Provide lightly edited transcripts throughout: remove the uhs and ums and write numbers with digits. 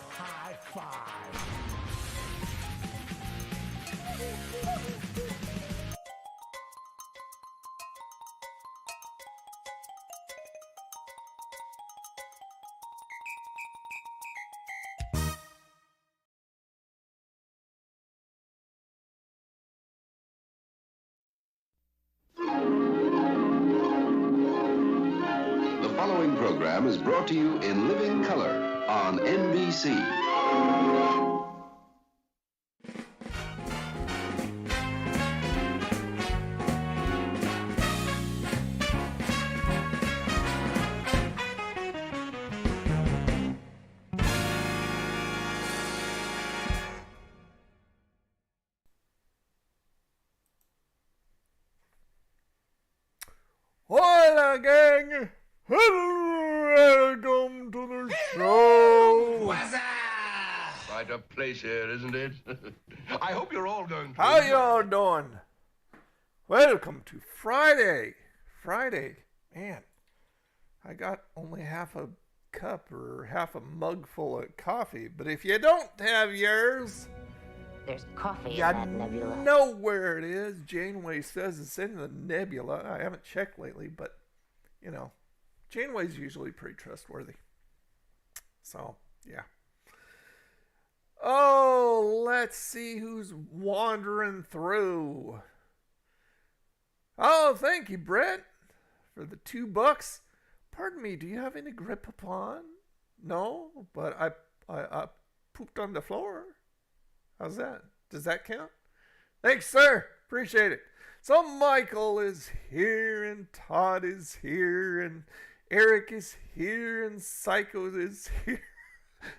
High five. The following program is brought to you in living color on NBC. Hola, gang! Welcome to the show! What's up? Quite a place here, isn't it? I hope you're all going to... How y'all doing? Welcome to Friday. Friday. Man, I got only half a cup or half a mug full of coffee, but if you don't have yours... There's coffee in you that nebula. know where it is. Janeway says it's in the nebula. I haven't checked lately, but, you know, Janeway's usually pretty trustworthy. So, yeah. Oh, let's see who's wandering through. Oh, thank you, Brett, for the $2. Pardon me, do you have any grip upon? No, but I pooped on the floor. How's that? Does that count? Thanks, sir. Appreciate it. So Michael is here, and Todd is here, and Eric is here, and Psycho is here.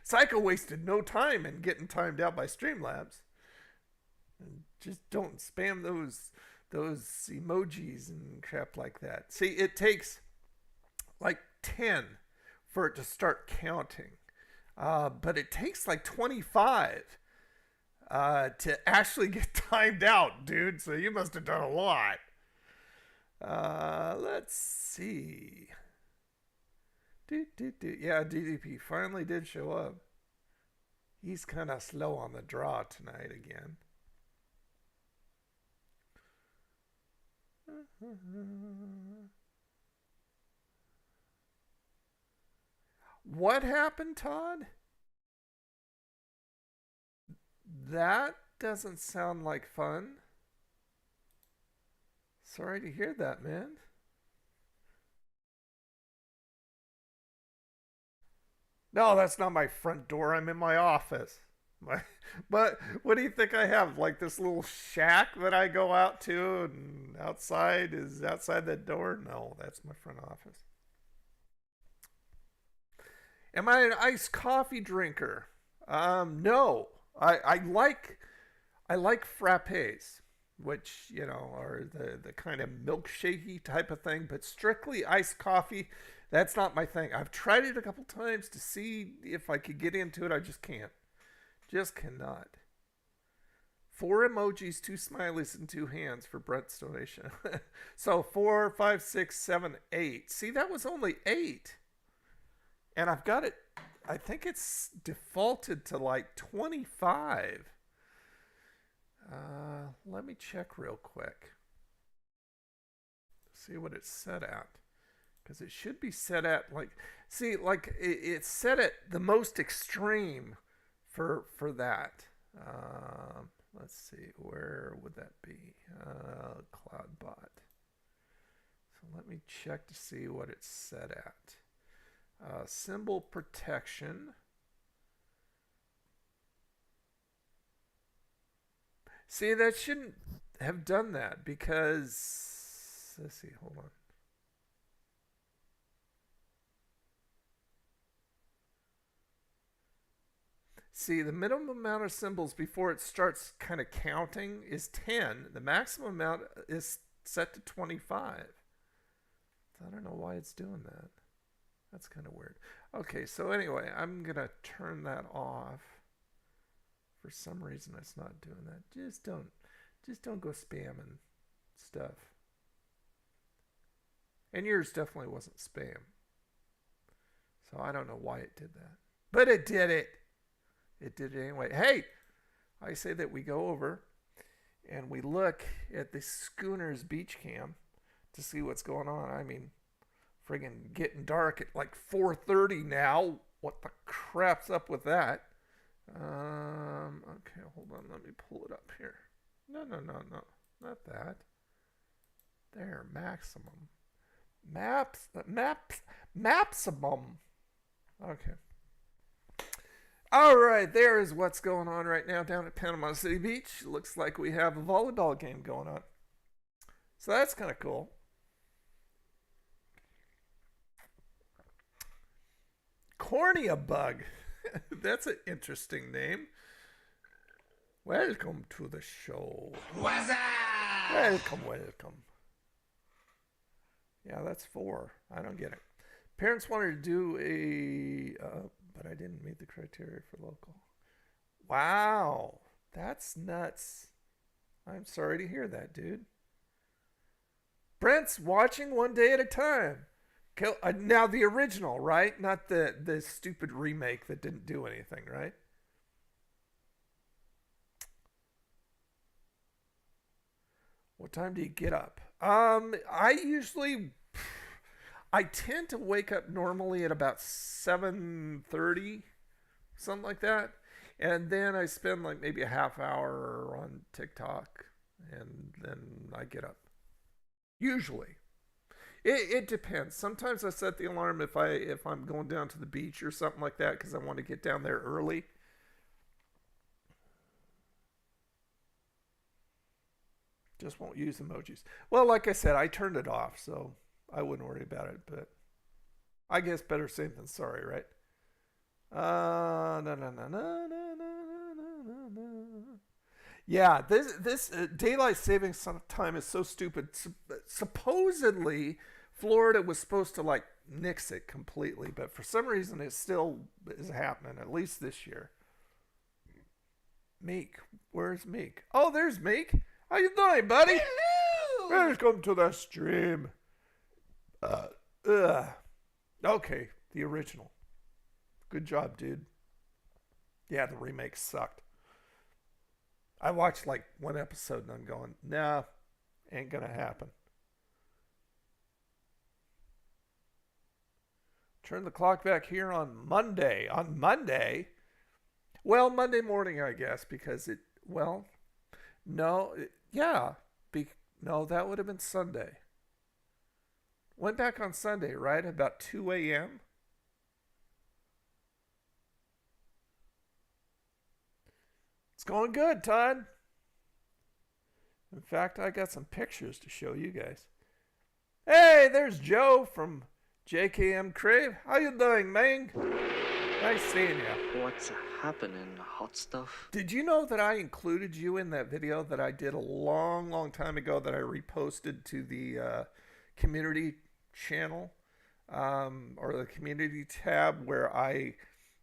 Psycho wasted no time in getting timed out by Streamlabs. And just don't spam those emojis and crap like that. See, it takes like 10 for it to start counting. but it takes like 25 to actually get timed out, dude. So you must have done a lot. Let's see. Yeah, DDP finally did show up. He's kind of slow on the draw tonight again. What happened, Todd? That doesn't sound like fun. Sorry to hear that, man. No, that's not my front door. I'm in my office. But what do you think I have? Like this little shack that I go out to, and outside is outside that door? No, that's my front office. Am I an iced coffee drinker? No. I like frappes, which, you know, are the kind of milkshakey type of thing, but strictly iced coffee, that's not my thing. I've tried it a couple times to see if I could get into it. I just can't. Just cannot. 4 emojis, 2 smileys, and 2 hands for Brent's donation. So 4, 5, 6, 7, 8. See, that was only 8. And I've got it, I think it's defaulted to like 25. Let me check real quick. See what it's set at. Because it should be set at like, see, like it's set at the most extreme for that. Let's see, where would that be? CloudBot. So let me check to see what it's set at. Symbol protection. See, that shouldn't have done that because, let's see, hold on. See, the minimum amount of symbols before it starts kind of counting is 10. The maximum amount is set to 25. I don't know why it's doing that. That's kind of weird. Okay, so anyway, I'm going to turn that off. For some reason, it's not doing that. Just don't go spamming stuff. And yours definitely wasn't spam. So I don't know why it did that. But it did it. It did it anyway. Hey, I say that we go over and we look at the Schooner's beach cam to see what's going on. I mean, friggin' getting dark at like 4:30 now. What the crap's up with that? Okay, hold on. Let me pull it up here. No. Not that. There, maximum. Maximum. Okay. All right, there is what's going on right now down at Panama City Beach. Looks like we have a volleyball game going on. So that's kind of cool. Cornea bug. That's an interesting name. Welcome to the show. What's up? Welcome. Yeah, that's 4. I don't get it. Parents wanted to do but I didn't meet the criteria for local. Wow, that's nuts. I'm sorry to hear that, dude. Brent's watching one day at a time. Now the original, right? Not the stupid remake that didn't do anything, right? What time do you get up? I tend to wake up normally at about 7:30, something like that. And then I spend like maybe a half hour on TikTok and then I get up. Usually. It depends. Sometimes I set the alarm if I'm going down to the beach or something like that because I want to get down there early. Just won't use emojis. Well, like I said, I turned it off, so I wouldn't worry about it. But I guess better safe than sorry, right? No. Yeah, this daylight savings time is so stupid. Supposedly, Florida was supposed to like nix it completely, but for some reason it still is happening, at least this year. Meek. Where's Meek? Oh, there's Meek. How you doing, buddy? Hello. Welcome to the stream. Okay, the original. Good job, dude. Yeah, the remake sucked. I watched like one episode and I'm going, nah, ain't gonna happen. Turn the clock back here on Monday. On Monday? Well, Monday morning, I guess, because it, well, no, yeah. No, that would have been Sunday. Went back on Sunday, right? About 2 a.m.? It's going good, Todd. In fact, I got some pictures to show you guys. Hey, there's Joe from JKM Crave. How you doing, man? Nice seeing you. What's happening, hot stuff? Did you know that I included you in that video that I did a long, long time ago that I reposted to the community channel or the community tab, where I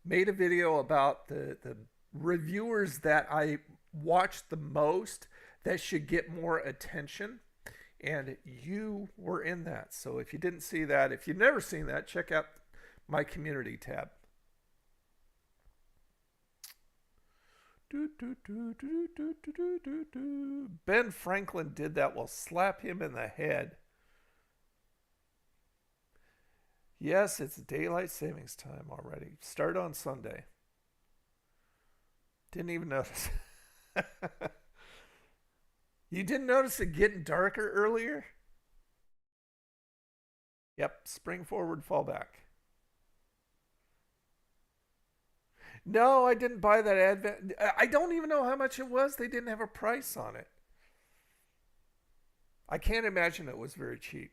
made a video about the reviewers that I watched the most that should get more attention, and you were in that. So if you didn't see that, if you've never seen that, check out my community tab. Ben Franklin did that. Well, slap him in the head. Yes, it's daylight savings time already. Start on Sunday. Didn't even notice. You didn't notice it getting darker earlier? Yep, spring forward, fall back. No, I didn't buy that Advent. I don't even know how much it was. They didn't have a price on it. I can't imagine it was very cheap.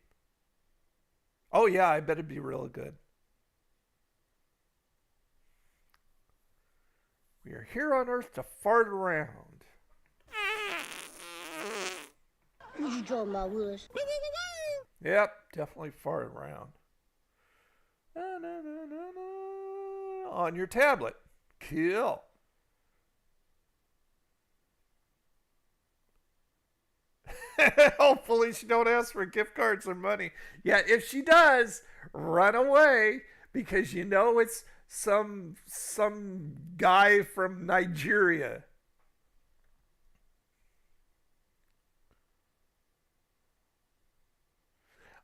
Oh yeah, I bet it'd be real good. We are here on Earth to fart around. You draw my wish. Yep, definitely fart around. On your tablet. Cool. Hopefully she don't ask for gift cards or money. Yeah, if she does, run away, because you know it's some guy from Nigeria.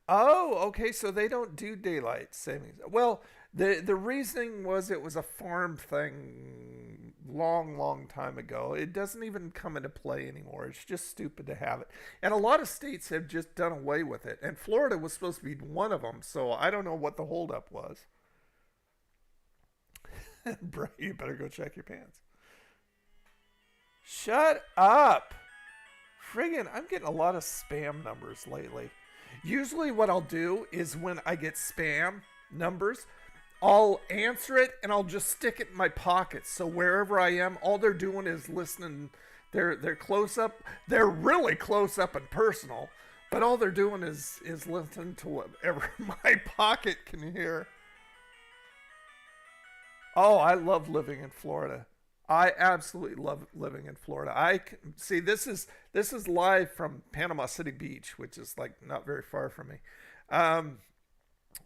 Oh, okay, so they don't do daylight savings. Well, the reasoning was it was a farm thing long time ago. It doesn't even come into play anymore. It's just stupid to have it. And a lot of states have just done away with it. And Florida was supposed to be one of them, so I don't know what the holdup was. Bro, you better go check your pants. Shut up. Friggin', I'm getting a lot of spam numbers lately. Usually what I'll do is when I get spam numbers, I'll answer it and I'll just stick it in my pocket. So wherever I am, all they're doing is listening. They're close up. They're really close up and personal, but all they're doing is listening to whatever my pocket can hear. Oh, I love living in Florida. I absolutely love living in Florida. I can, see, this is live from Panama City Beach, which is like not very far from me.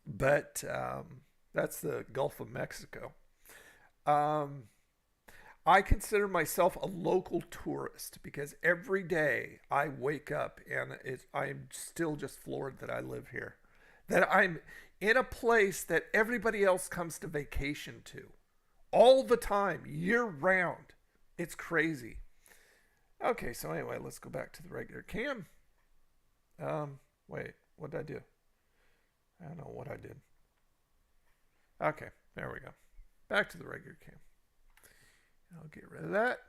But that's the Gulf of Mexico. I consider myself a local tourist because every day I wake up and I'm still just floored that I live here. That I'm in a place that everybody else comes to vacation to. All the time, year round. It's crazy. Okay, so anyway, let's go back to the regular cam. Wait, what did I do? I don't know what I did. Okay, there we go. Back to the regular cam. I'll get rid of that.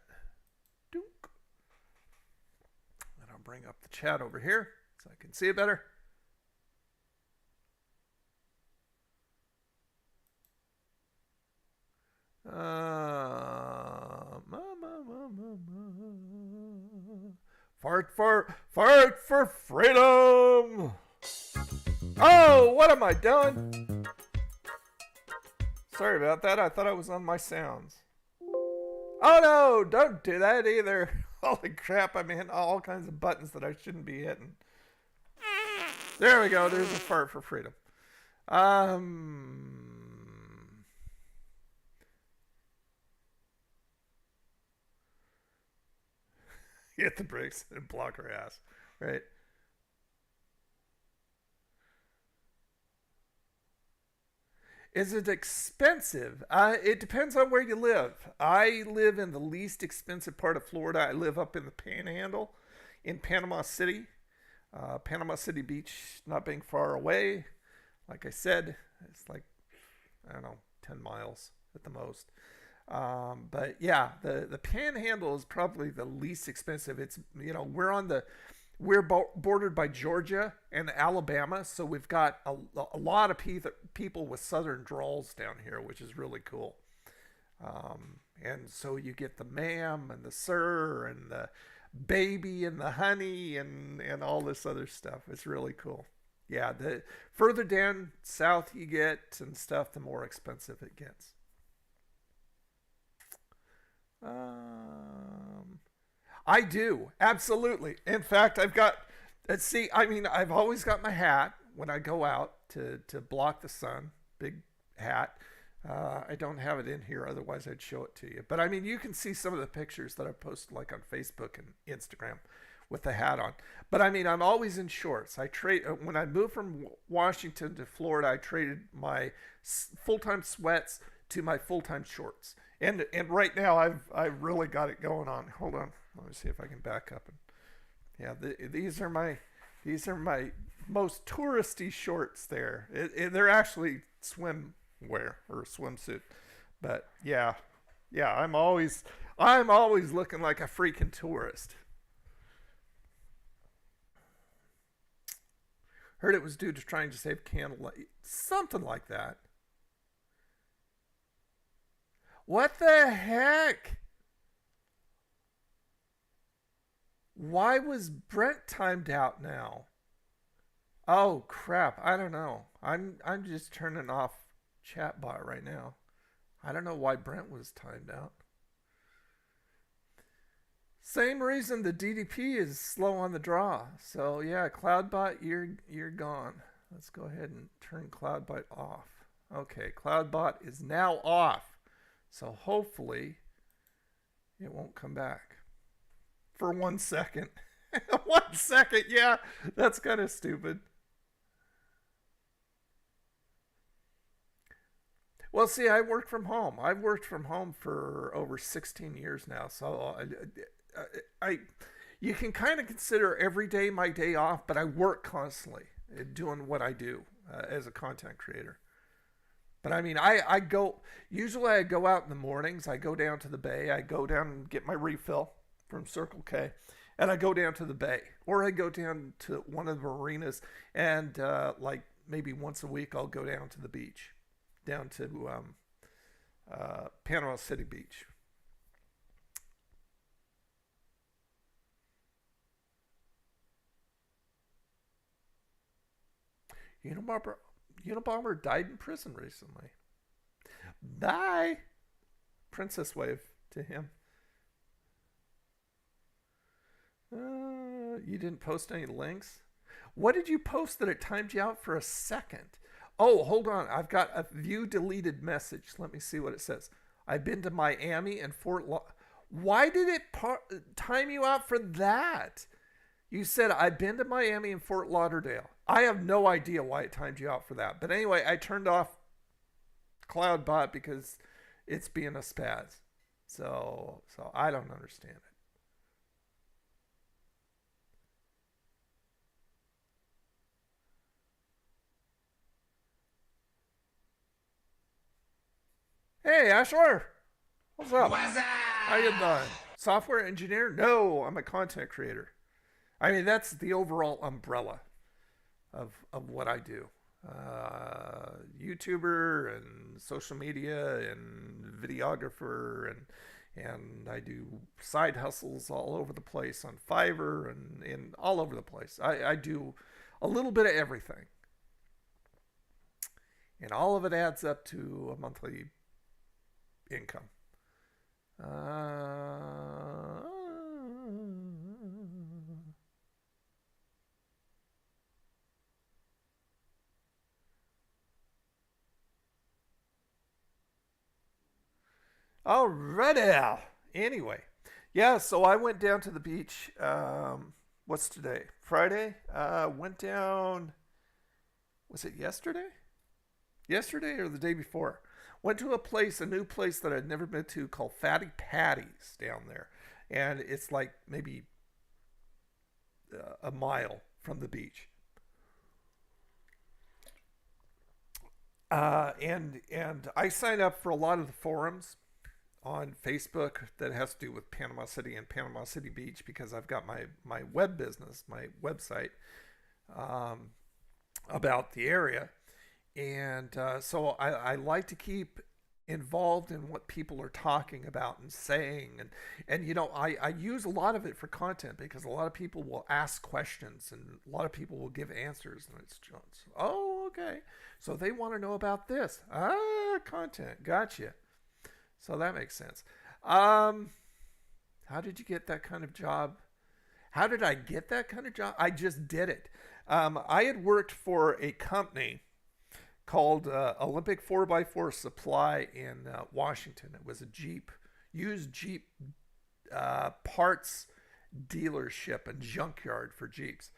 Dook. And I'll bring up the chat over here so I can see it better. Fart for freedom. Oh, what am I doing? Sorry about that. I thought I was on my sounds. Oh no, don't do that either. Holy crap, I'm hitting all kinds of buttons that I shouldn't be hitting. There we go. There's a fart for freedom. Hit the brakes and block her ass. Right. Is it expensive? It depends on where you live. I live in the least expensive part of Florida. I live up in the Panhandle in Panama City. Panama City Beach not being far away. Like I said, it's like, I don't know, 10 miles at the most. But yeah, the Panhandle is probably the least expensive. It's, we're bordered by Georgia and Alabama, so we've got a lot of people with southern drawls down here, which is really cool. And so you get the ma'am and the sir and the baby and the honey and all this other stuff. It's really cool. Yeah, the further down south you get and stuff, the more expensive it gets. I do, absolutely. In fact, I've always got my hat when I go out to block the sun, big hat. I don't have it in here, otherwise I'd show it to you. But I mean, you can see some of the pictures that I post like on Facebook and Instagram with the hat on. But I mean, I'm always in shorts. When I moved from Washington to Florida, I traded my full-time sweats to my full-time shorts. And right now I've really got it going on. Hold on. Let me see if I can back up. These are my most touristy shorts there. They're actually swimwear or swimsuit. But yeah, I'm always looking like a freaking tourist. Heard it was due to trying to save candlelight. Something like that. What the heck? Why was Brent timed out now? Oh crap, I don't know. I'm just turning off chatbot right now. I don't know why Brent was timed out. Same reason the DDP is slow on the draw. So yeah, CloudBot, you're gone. Let's go ahead and turn CloudBot off. Okay, CloudBot is now off. So hopefully it won't come back. For 1 second. 1 second, yeah. That's kind of stupid. Well, see, I work from home. I've worked from home for over 16 years now. So you can kind of consider every day my day off, but I work constantly doing what I do as a content creator. But I mean, usually I go out in the mornings. I go down to the bay. I go down and get my refill from Circle K, and I go down to the bay, or I go down to one of the marinas, and like maybe once a week I'll go down to the beach, down to Panama City Beach. Unabomber died in prison recently. Bye. Princess wave to him. You didn't post any links? What did you post that it timed you out for a second? Oh, hold on. I've got a view deleted message. Let me see what it says. I've been to Miami and Fort Lauderdale. Why did it time you out for that? You said, I've been to Miami and Fort Lauderdale. I have no idea why it timed you out for that. But anyway, I turned off CloudBot because it's being a spaz. So I don't understand it. Hey, Ashler. What's up? How you doing? Software engineer? No, I'm a content creator. I mean, that's the overall umbrella of what I do. YouTuber and social media and videographer and I do side hustles all over the place on Fiverr and all over the place. I do a little bit of everything. And all of it adds up to a monthly income. Alrighty. Anyway, yeah, so I went down to the beach. What's today? Friday? Went down, was it yesterday? Yesterday or the day before? Went to a new place that I'd never been to called Fatty Patty's down there. And it's like maybe a mile from the beach. And I signed up for a lot of the forums on Facebook that has to do with Panama City and Panama City Beach, because I've got my web business, my website about the area. And so I like to keep involved in what people are talking about and saying. And you know, I use a lot of it for content, because a lot of people will ask questions and a lot of people will give answers. And it's just, oh, okay. So they want to know about this. Content. Gotcha. So that makes sense. How did you get that kind of job? How did I get that kind of job? I just did it. I had worked for a company called Olympic 4x4 Supply in Washington. It was a used Jeep parts dealership and junkyard for Jeeps.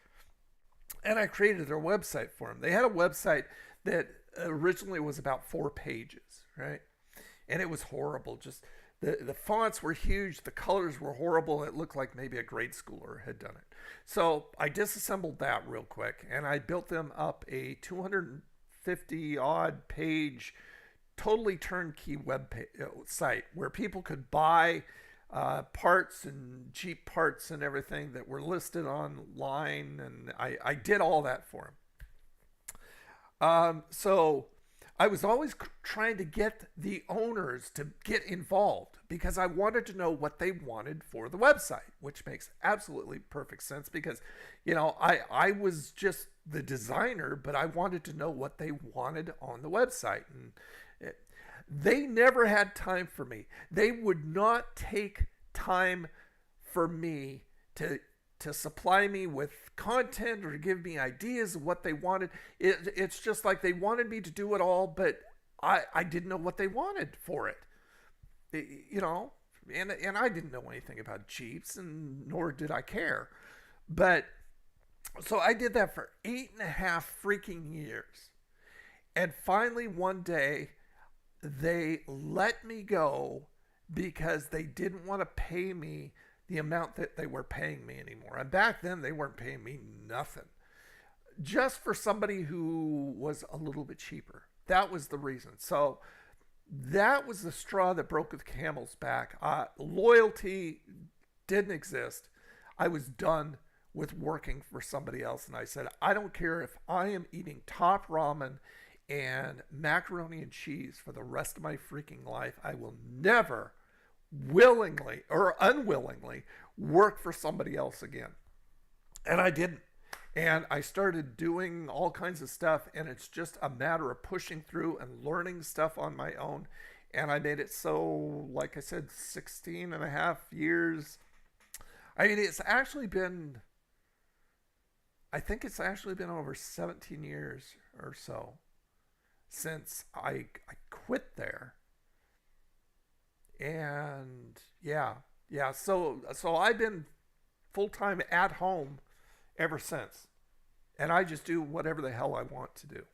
And I created their website for them. They had a website that originally was about 4 pages, right? And it was horrible. Just the fonts were huge. The colors were horrible. It looked like maybe a grade schooler had done it. So I disassembled that real quick, and I built them up a 250 odd page, totally turnkey site where people could buy parts and Jeep parts and everything that were listed online. And I did all that for them. So I was always trying to get the owners to get involved, because I wanted to know what they wanted for the website, which makes absolutely perfect sense, because, you know, I was just the designer, but I wanted to know what they wanted on the website. And they never had time for me. They would not take time for me to supply me with content or to give me ideas of what they wanted. It's just like they wanted me to do it all, but I didn't know what they wanted for it. You know, and I didn't know anything about Jeeps, and nor did I care. But so I did that for 8.5 freaking years. And finally one day they let me go because they didn't want to pay me the amount that they were paying me anymore. And back then they weren't paying me nothing, just for somebody who was a little bit cheaper. That was the reason. So that was the straw that broke the camel's back. Loyalty didn't exist. I was done with working for somebody else. And I said, I don't care if I am eating top ramen and macaroni and cheese for the rest of my freaking life. I will never willingly or unwillingly work for somebody else again. And I didn't. And I started doing all kinds of stuff, and it's just a matter of pushing through and learning stuff on my own. And I made it so, like I said, 16 and a half years. I mean, I think it's actually been over 17 years or so since I quit there. And yeah. So I've been full-time at home ever since. And I just do whatever the hell I want to do.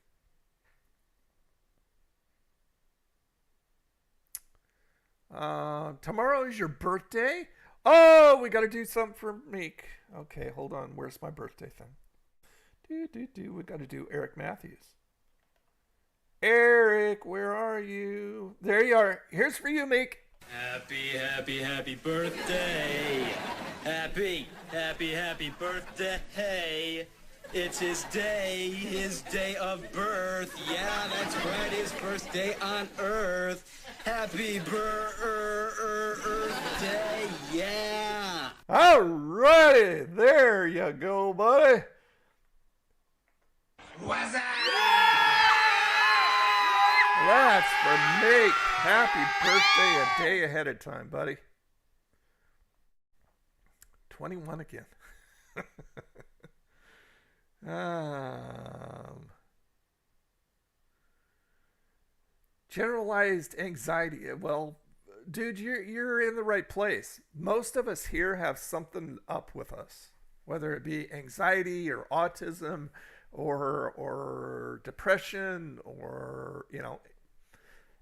Tomorrow is your birthday? Oh, we got to do something for Meek. Okay, hold on. Where's my birthday thing? We got to do Eric Matthews. Eric, where are you? There you are. Here's for you, Meek. Happy birthday. Happy birthday. It's his day of birth. Yeah, that's right, his first day on earth. Happy birthday, yeah. All righty, there you go, buddy. What's up? That's for me. Happy birthday a day ahead of time, buddy. 21 again. Generalized anxiety. Well, dude, you're in the right place. Most of us here have something up with us, whether it be anxiety or autism or depression or, you know,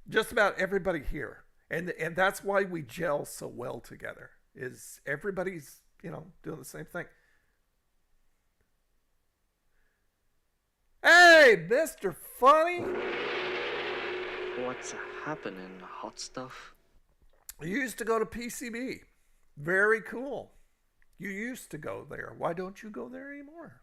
just about everybody here. And that's why we gel so well together, is everybody's, you know, doing the same thing. Hey, Mr. Funny. What's happening, hot stuff? You used to go to PCB. Very cool. You used to go there. Why don't you go there anymore?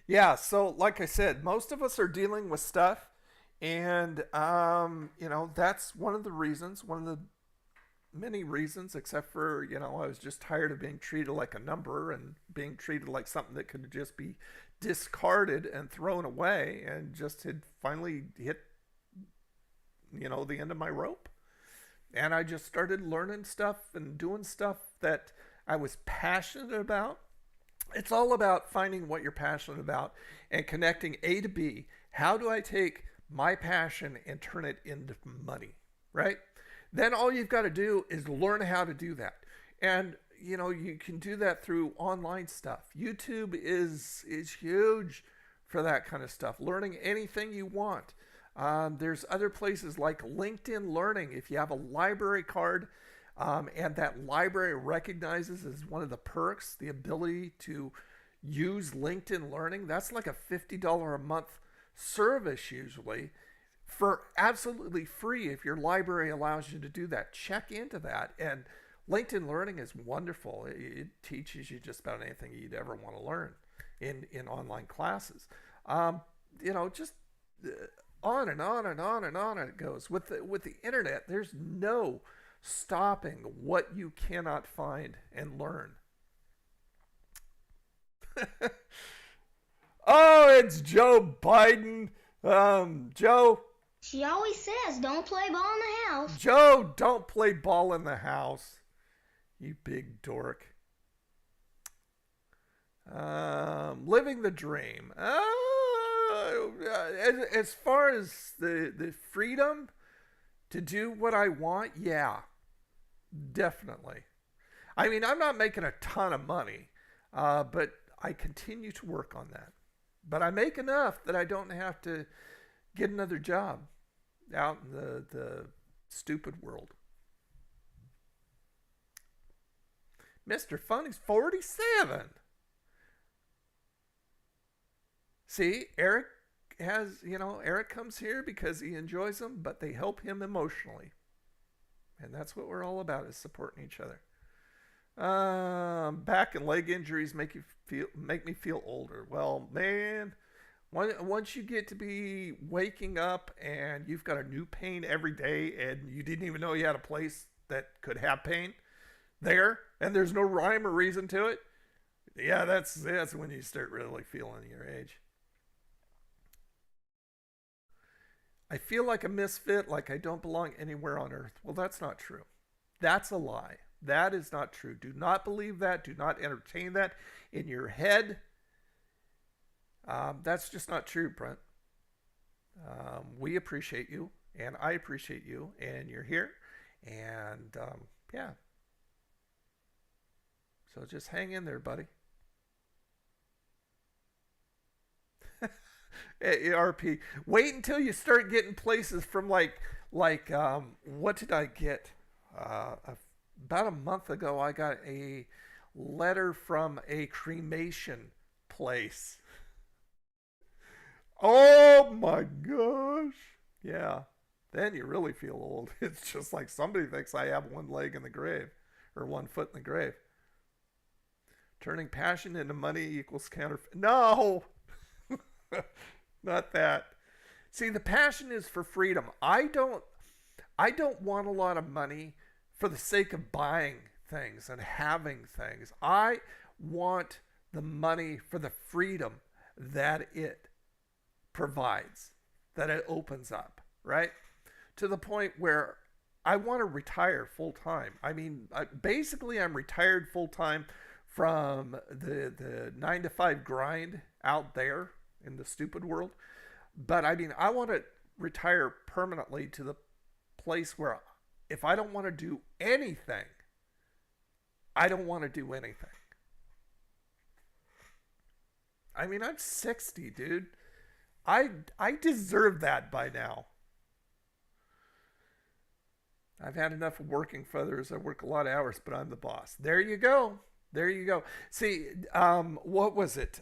Yeah, so like I said, most of us are dealing with stuff, and you know, that's one of the reasons, one of the many reasons, except for, you know, I was just tired of being treated like a number and being treated like something that could just be discarded and thrown away, and just had finally hit, you know, the end of my rope. And I just started learning stuff and doing stuff that I was passionate about. It's all about finding what you're passionate about and connecting A to B. How do I take my passion and turn it into money, right? Then all you've got to do is learn how to do that. And, you know, you can do that through online stuff. YouTube is huge for that kind of stuff. Learning anything you want. There's other places like LinkedIn Learning. If you have a library card, and that library recognizes as one of the perks the ability to use LinkedIn Learning, that's like a $50 a month service usually, for absolutely free if your library allows you to do that. Check into that. And LinkedIn Learning is wonderful. It teaches you just about anything you'd ever want to learn in online classes. You know, just on and on and on and on it goes. With the internet, there's no stopping what you cannot find and learn. Oh, it's Joe Biden. Joe. She always says, don't play ball in the house. Joe, don't play ball in the house. You big dork. Living the dream. As far as the freedom to do what I want, yeah, definitely. I mean, I'm not making a ton of money, but I continue to work on that. But I make enough that I don't have to get another job out in the stupid world. Mr. Funny's 47. See, Eric has, you know, Eric comes here because he enjoys them, but they help him emotionally. And that's what we're all about, is supporting each other. Back and leg injuries make me feel older. Well, man, once you get to be waking up and you've got a new pain every day, and you didn't even know you had a place that could have pain there, and there's no rhyme or reason to it, yeah, that's when you start really feeling your age. I feel like a misfit, like I don't belong anywhere on earth. Well, that's not true. That's a lie. That is not true. Do not believe that. Do not entertain that in your head. That's just not true, Brent. We appreciate you, and I appreciate you, and you're here. And yeah. So just hang in there, buddy. RP. Wait until you start getting places from like what did I get? About a month ago, I got a letter from a cremation place. Oh my gosh. Yeah. Then you really feel old. It's just like somebody thinks I have one leg in the grave, or 1 foot in the grave. Turning passion into money equals counterfeit. No. Not that. See, the passion is for freedom. I don't want a lot of money for the sake of buying things and having things. I want the money for the freedom that it provides, that it opens up, right? To the point where I want to retire full time. I mean, basically, I'm retired full time from the 9 to 5 grind out there in the stupid world. But I mean, I want to retire permanently to the place where if I don't want to do anything, I don't want to do anything. I mean, I'm 60, dude. I deserve that by now. I've had enough of working for others. I work a lot of hours, but I'm the boss. There you go. There you go. See, what was it?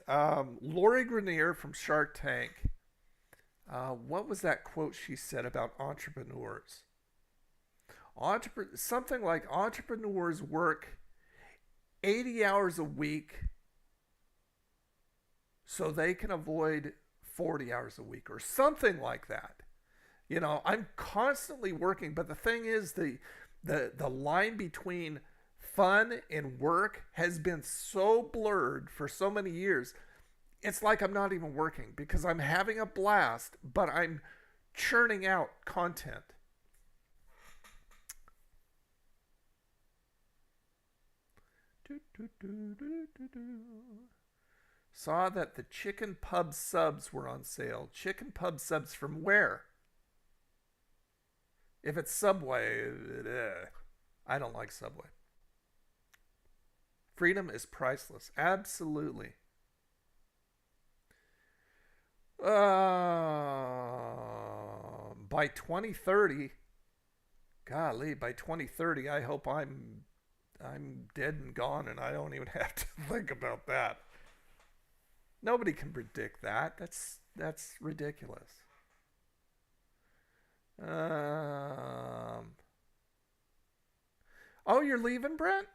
Lori Grenier from Shark Tank. What was that quote she said about entrepreneurs? Something like entrepreneurs work 80 hours a week so they can avoid 40 hours a week or something like that. You know, I'm constantly working, but the thing is the line between fun and work has been so blurred for so many years. It's like I'm not even working because I'm having a blast, but I'm churning out content. Saw that the chicken pub subs were on sale. Chicken pub subs from where? If it's Subway, I don't like Subway. Freedom is priceless. Absolutely. By 2030, golly, by 2030, I hope I'm dead and gone and I don't even have to think about that. Nobody can predict that. That's ridiculous. Oh, you're leaving, Brent?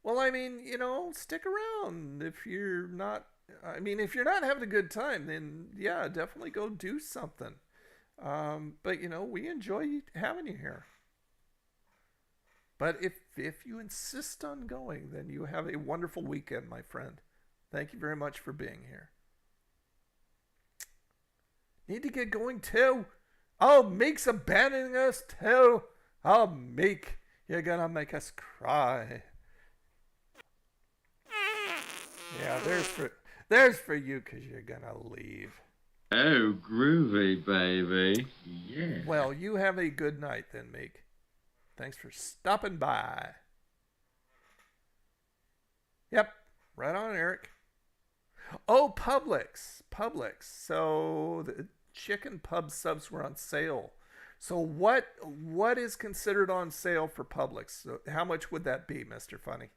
Well, I mean, you know, stick around. If you're not having a good time, then yeah, definitely go do something. But you know, we enjoy having you here. But if you insist on going, then you have a wonderful weekend, my friend. Thank you very much for being here. Need to get going too. Oh, Meek's abandoning us too. Oh, Meek, you're gonna make us cry. Yeah, there's for you because you're gonna leave. Oh, groovy, baby. Yeah. Well, you have a good night then, Meek. Thanks for stopping by. Yep, right on, Eric. Oh, Publix. So the chicken pub subs were on sale. So what is considered on sale for Publix? So how much would that be, Mr. Funny?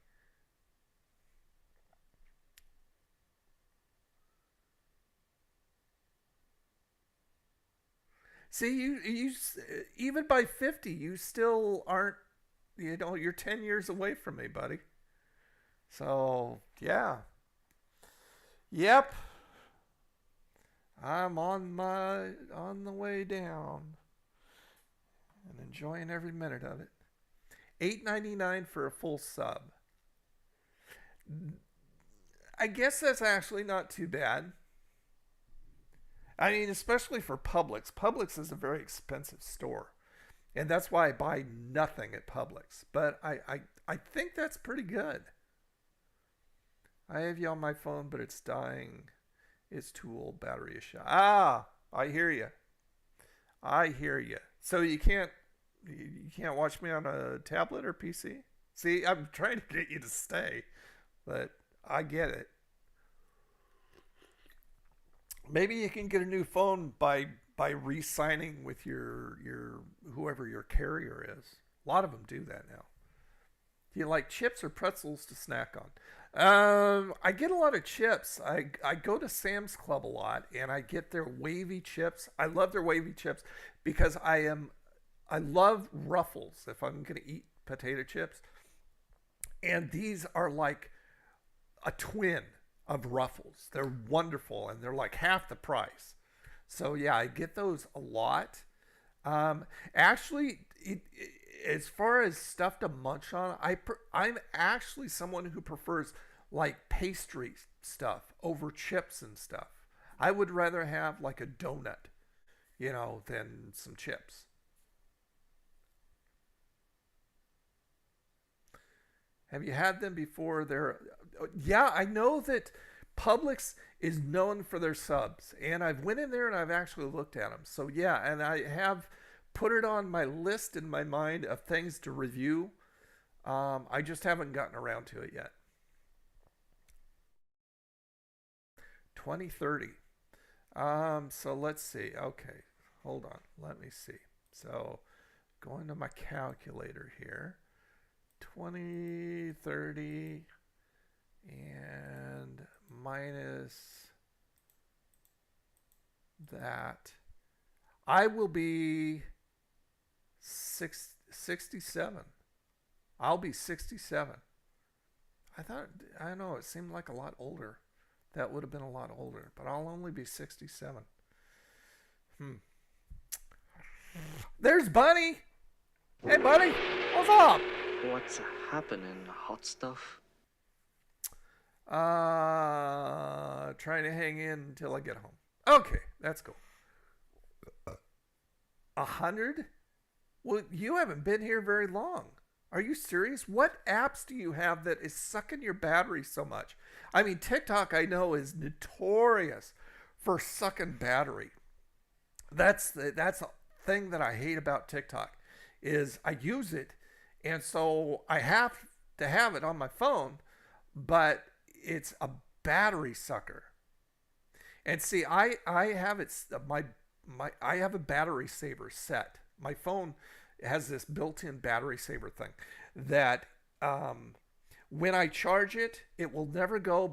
See, you even by 50, you still aren't, you know, you're 10 years away from me, buddy. So, yeah. Yep. I'm on the way down and enjoying every minute of it. $8.99 for a full sub. I guess that's actually not too bad. I mean, especially for Publix. Publix is a very expensive store. And that's why I buy nothing at Publix. But I think that's pretty good. I have you on my phone, but it's dying. It's too old. Battery is shot. Ah, I hear you. So you can't watch me on a tablet or PC? See, I'm trying to get you to stay, but I get it. Maybe you can get a new phone by re-signing with your whoever your carrier is. A lot of them do that now. Do you like chips or pretzels to snack on? I get a lot of chips. I go to Sam's Club a lot, and I get their wavy chips. I love their wavy chips because I love Ruffles if I'm going to eat potato chips. And these are like a twin of Ruffles. They're wonderful, and they're like half the price. So yeah, I get those a lot. Actually, as far as stuff to munch on, I'm actually someone who prefers like pastry stuff over chips and stuff. I would rather have like a donut, than some chips. Have you had them before? Yeah, I know that Publix is known for their subs, and I've went in there and I've actually looked at them. So yeah, and I have put it on my list in my mind of things to review. I just haven't gotten around to it yet. 2030. So let's see. Okay, hold on. Let me see. So going to my calculator here. 2030 and minus that. I will be 67. I'll be 67. I don't know, it seemed like a lot older. That would have been a lot older, but I'll only be 67. There's Bunny. Hey, buddy. What's up? What's happening, hot stuff? Trying to hang in until I get home. Okay, that's cool. 100? Well, you haven't been here very long. Are you serious? What apps do you have that is sucking your battery so much? I mean, TikTok, I know, is notorious for sucking battery. That's a thing that I hate about TikTok is I use it, and so I have to have it on my phone, but it's a battery sucker. And see, I have I have a battery saver set. My phone has this built-in battery saver thing that when I charge it, it will never go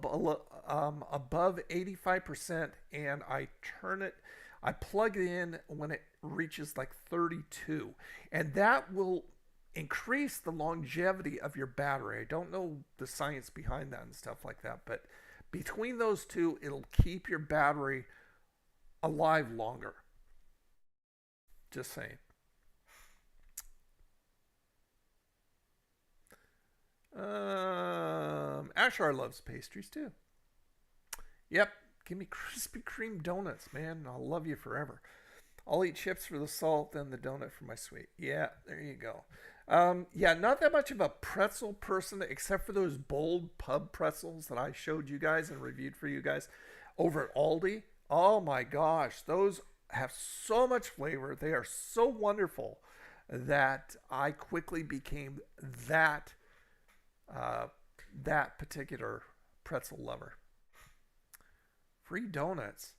above 85%, and I plug it in when it reaches like 32, and that will increase the longevity of your battery. I don't know the science behind that and stuff like that, but between those two, it'll keep your battery alive longer. Just saying. Ashar loves pastries too. Yep, give me Krispy Kreme donuts, man. I'll love you forever. I'll eat chips for the salt, then the donut for my sweet. Yeah, there you go. Yeah, not that much of a pretzel person, except for those bold pub pretzels that I showed you guys and reviewed for you guys over at Aldi. Oh my gosh, those have so much flavor. They are so wonderful that I quickly became that particular pretzel lover. Free donuts.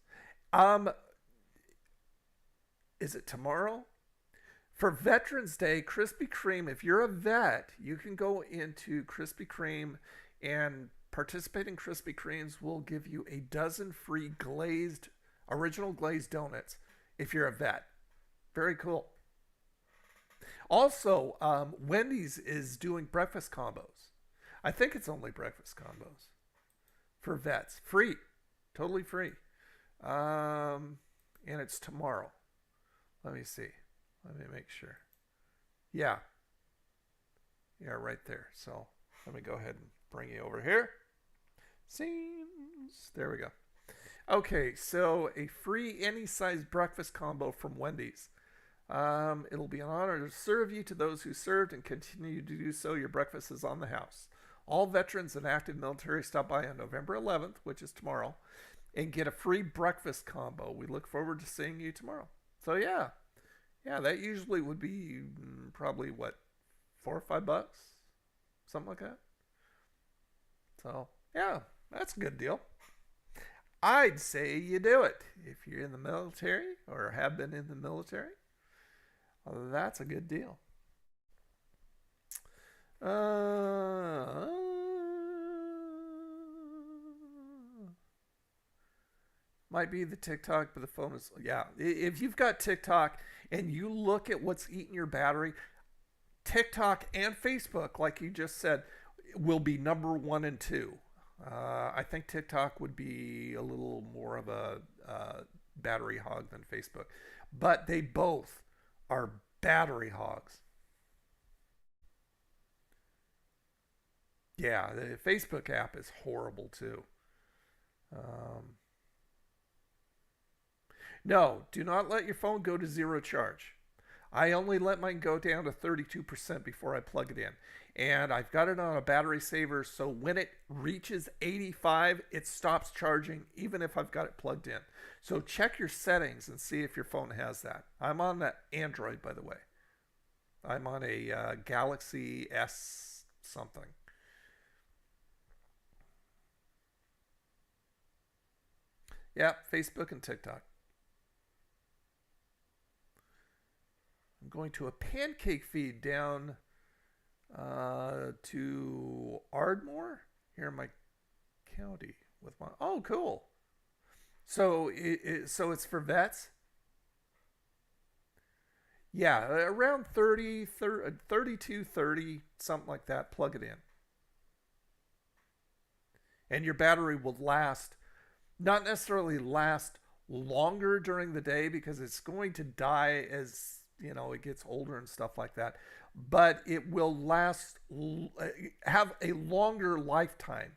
Is it tomorrow? For Veterans Day, Krispy Kreme, if you're a vet, you can go into Krispy Kreme and participating Krispy Kremes will give you a dozen free original glazed donuts if you're a vet. Very cool. Also, Wendy's is doing breakfast combos. I think it's only breakfast combos for vets. Free. Totally free. And it's tomorrow. Let me see. Let me make sure. Yeah. Yeah, right there. So let me go ahead and bring you over here. Scenes. There we go. Okay, so a free any size breakfast combo from Wendy's. It'll be an honor to serve you to those who served and continue to do so. Your breakfast is on the house. All veterans and active military stop by on November 11th, which is tomorrow, and get a free breakfast combo. We look forward to seeing you tomorrow. So yeah, that usually would be probably what, $4 or $5, something like that. So yeah, that's a good deal. I'd say you do it if you're in the military or have been in the military. Well, that's a good deal. Might be the TikTok, but the phone is, yeah. If you've got TikTok and you look at what's eating your battery, TikTok and Facebook, like you just said, will be number 1 and 2. I think TikTok would be a little more of a battery hog than Facebook, but they both are battery hogs. Yeah, the Facebook app is horrible too. Um, no, do not let your phone go to zero charge. I only let mine go down to 32% before I plug it in. And I've got it on a battery saver, so when it reaches 85, it stops charging, even if I've got it plugged in. So check your settings and see if your phone has that. I'm on that Android, by the way. I'm on a Galaxy S something. Yeah, Facebook and TikTok. I'm going to a pancake feed down to Ardmore here in my county with my. Oh, cool. So so it's for vets. Yeah, around 32, 30, something like that. Plug it in, and your battery will last. Not necessarily last longer during the day because it's going to die as it gets older and stuff like that, but it will last, have a longer lifetime.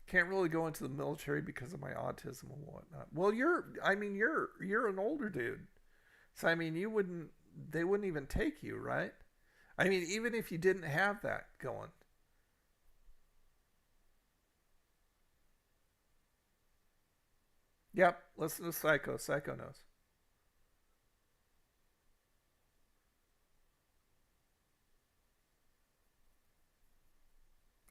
Can't really go into the military because of my autism and whatnot. Well, you're an older dude, so I mean they wouldn't even take you, right? I mean, even if you didn't have that going. Yep, listen to Psycho. Psycho knows.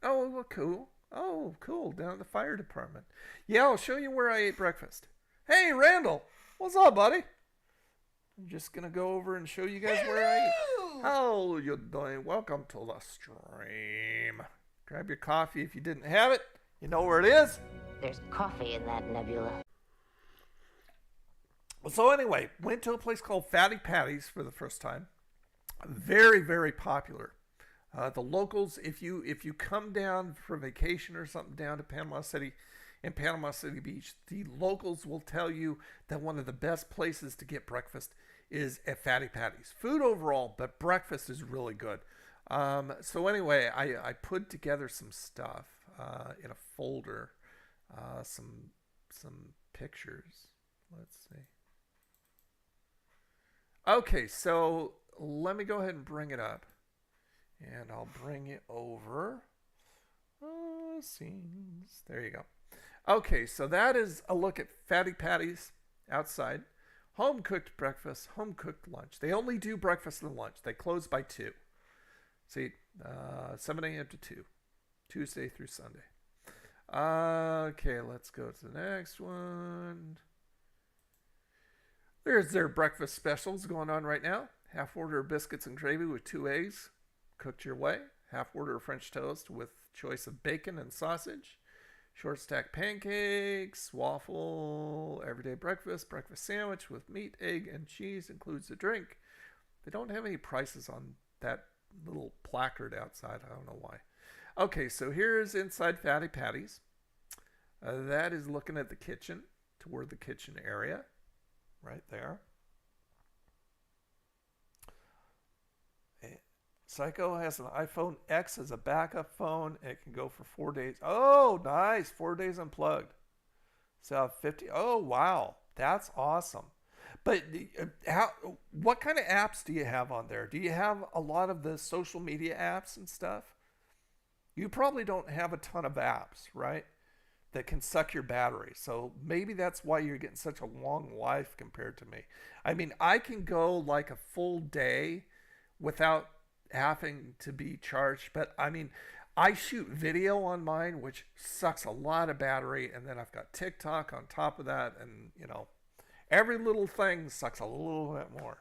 Oh, well, cool. Oh, cool. Down at the fire department. Yeah, I'll show you where I ate breakfast. Hey, Randall. What's up, buddy? I'm just going to go over and show you guys where I ate. How you doing? Welcome to the stream. Grab your coffee if you didn't have it. You know where it is. There's coffee in that nebula. So anyway, went to a place called Fatty Patty's for the first time. Very, very popular. The locals, if you come down for vacation or something down to Panama City, in Panama City Beach, the locals will tell you that one of the best places to get breakfast is at Fatty Patty's. Food overall, but breakfast is really good. So anyway, I put together some stuff in a folder, some pictures. Let's see. Okay, so let me go ahead and bring it up. And I'll bring it over. Scenes. There you go. Okay, so that is a look at Fatty Patty's outside. Home cooked breakfast, home cooked lunch. They only do breakfast and lunch. They close by 2. See, 7 a.m. to 2, Tuesday through Sunday. Okay, let's go to the next one. There's their breakfast specials going on right now. Half order of biscuits and gravy with 2 eggs, cooked your way. Half order of French toast with choice of bacon and sausage. Short stack pancakes, waffle, everyday breakfast sandwich with meat, egg, and cheese, includes a drink. They don't have any prices on that little placard outside. I don't know why. Okay, so here's inside Fatty Patty's. That is looking at the kitchen, toward the kitchen area, right there. Psycho has an iPhone X as a backup phone. It can go for 4 days. Oh, nice. 4 days unplugged. So 50. Oh, wow. That's awesome. But what kind of apps do you have on there? Do you have a lot of the social media apps and stuff? You probably don't have a ton of apps, right? That can suck your battery. So maybe that's why you're getting such a long life compared to me. I mean, I can go like a full day without having to be charged, but I mean, I shoot video on mine, which sucks a lot of battery, and then I've got TikTok on top of that, and every little thing sucks a little bit more.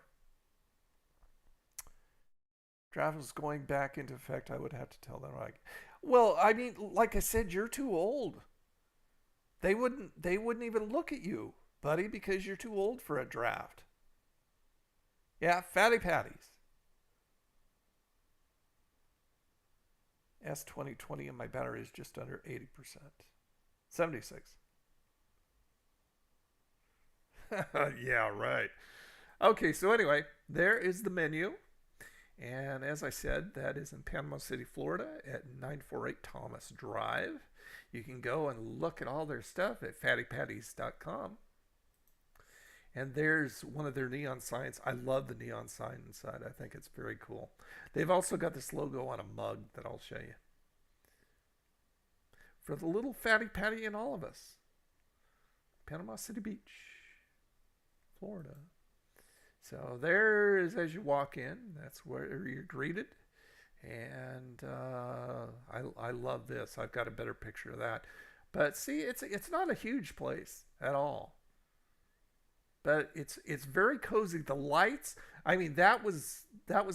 Draft is going back into effect. I would have to tell them, like, well, I mean, like I said, you're too old. They wouldn't even look at you, buddy, because you're too old for a draft. Yeah, Fatty Patties. S2020 and my battery is just under 80%. 76. Yeah, right. Okay, so anyway, there is the menu. And as I said, that is in Panama City, Florida at 948 Thomas Drive. You can go and look at all their stuff at fattypatties.com. And there's one of their neon signs. I love the neon sign inside. I think it's very cool. They've also got this logo on a mug that I'll show you. For the little fatty patty in all of us. Panama City Beach, Florida. So there is, as you walk in, that's where you're greeted. And I love this. I've got a better picture of that. But see, it's not a huge place at all. But it's very cozy. The lights, I mean, that was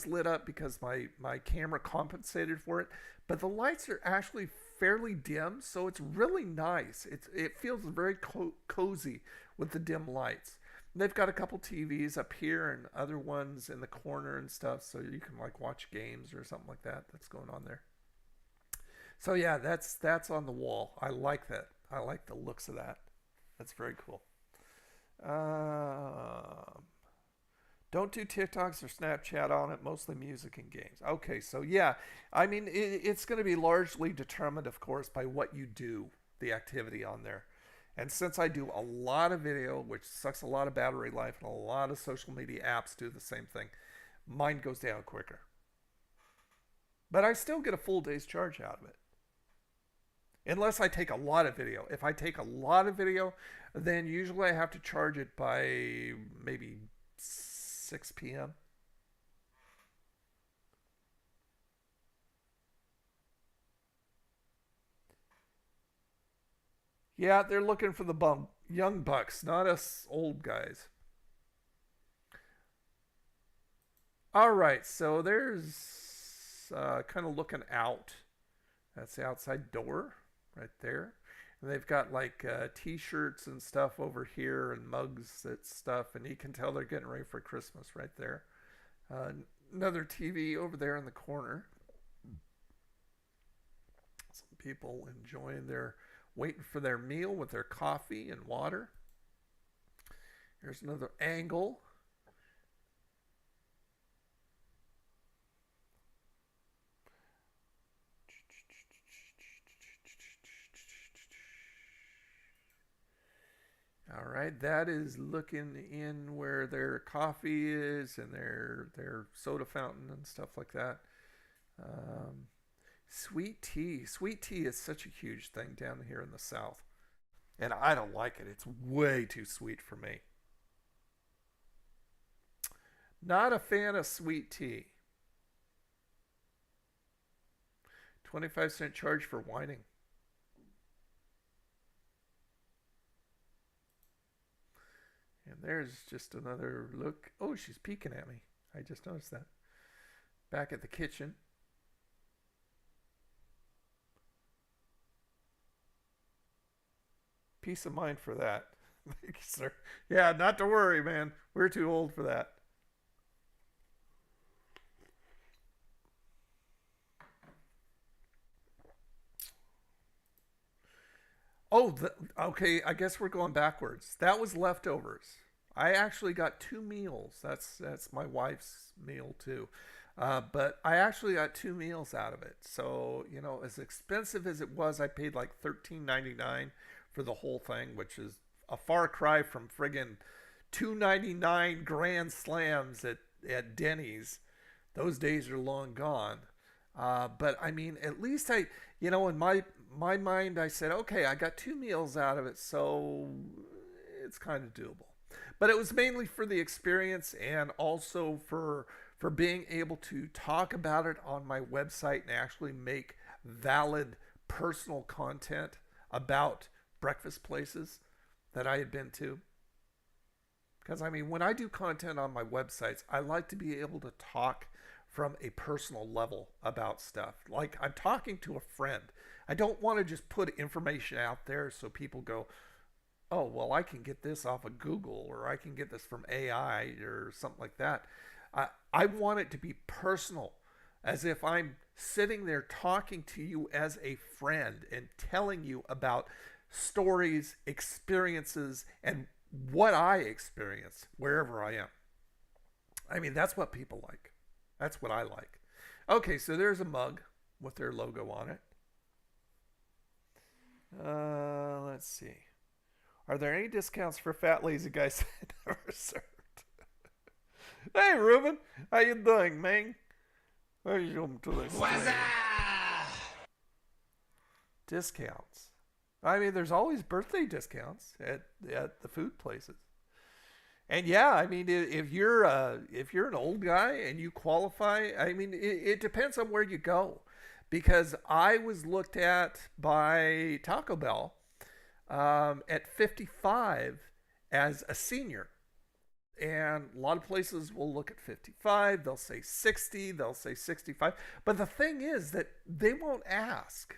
lit up because my camera compensated for it. But the lights are actually fairly dim, so it's really nice. It feels very cozy with the dim lights. And they've got a couple TVs up here and other ones in the corner and stuff, so you can like watch games or something like that that's going on there. So yeah, that's on the wall. I like that. I like the looks of that. That's very cool. Don't do TikToks or Snapchat on it, mostly music and games. Okay, so yeah, I mean, it's going to be largely determined, of course, by what you do, the activity on there. And since I do a lot of video, which sucks a lot of battery life, and a lot of social media apps do the same thing, mine goes down quicker. But I still get a full day's charge out of it. Unless I take a lot of video. If I take a lot of video, then usually I have to charge it by maybe 6 p.m. Yeah, they're looking for the young bucks, not us old guys. All right, so there's kind of looking out. That's the outside door right there. And they've got like t-shirts and stuff over here and mugs and stuff. And you can tell they're getting ready for Christmas right there. Another TV over there in the corner. Some people waiting for their meal with their coffee and water. Here's another angle. All right, that is looking in where their coffee is and their soda fountain and stuff like that. Sweet tea. Sweet tea is such a huge thing down here in the South. And I don't like it. It's way too sweet for me. Not a fan of sweet tea. 25-cent charge for whining. And there's just another look. Oh, she's peeking at me. I just noticed that. Back at the kitchen. Peace of mind for that. Thank you, sir. Yeah, not to worry, man. We're too old for that. Oh, okay. I guess we're going backwards. That was leftovers. I actually got 2 meals. That's my wife's meal too. But I actually got 2 meals out of it. So, you know, as expensive as it was, I paid like $13.99 for the whole thing, which is a far cry from friggin' $2.99 grand slams at Denny's. Those days are long gone. But I mean, at least in my mind, I said, okay, I got 2 meals out of it, so it's kind of doable. But it was mainly for the experience and also for being able to talk about it on my website and actually make valid personal content about breakfast places that I had been to. Because I mean, when I do content on my websites, I like to be able to talk from a personal level about stuff. Like I'm talking to a friend. I don't want to just put information out there so people go, oh, well, I can get this off of Google or I can get this from AI or something like that. I want it to be personal, as if I'm sitting there talking to you as a friend and telling you about stories, experiences, and what I experience wherever I am. I mean, that's what people like. That's what I like. Okay, so there's a mug with their logo on it. Let's see. Are there any discounts for fat lazy guys that never served? Hey, Ruben, how you doing, man? Welcome to the stream. Discounts. I mean, there's always birthday discounts at the food places. And yeah, I mean, if you're an old guy and you qualify, I mean, it depends on where you go, because I was looked at by Taco Bell at 55 as a senior, and a lot of places will look at 55. They'll say 60. They'll say 65. But the thing is that they won't ask,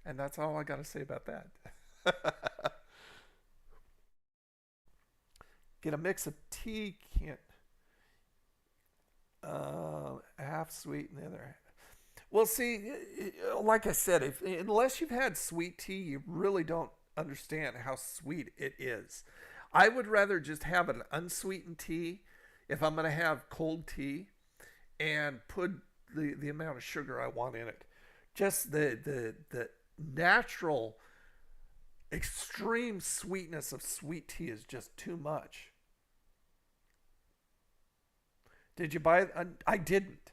and that's all I got to say about that. Get a mix of tea, can't half sweet and the other. Well, see, like I said, unless you've had sweet tea, you really don't understand how sweet it is. I would rather just have an unsweetened tea if I'm going to have cold tea, and put the amount of sugar I want in it. Just the natural extreme sweetness of sweet tea is just too much. Did you buy it? I didn't.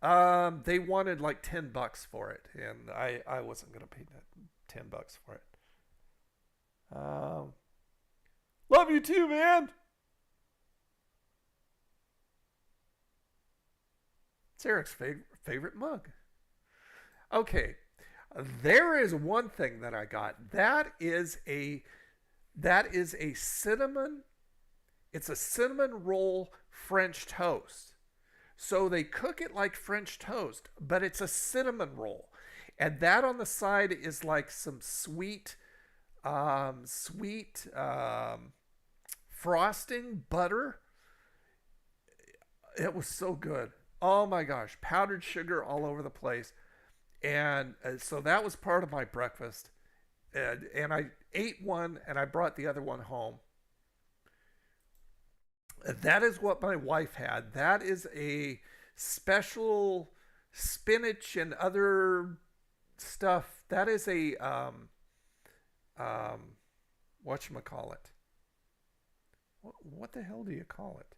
They wanted like $10 for it, and I wasn't gonna pay that $10 for it. Love you too, man. It's Eric's favorite mug. Okay, there is one thing that I got. That is a cinnamon. It's a cinnamon roll French toast. So they cook it like French toast, but it's a cinnamon roll. And that on the side is like some sweet frosting, butter. It was so good. Oh my gosh, powdered sugar all over the place. And so that was part of my breakfast. And I ate one and I brought the other one home. That is what my wife had. That is a special spinach and other stuff. That is a whatchamacallit. What the hell do you call it?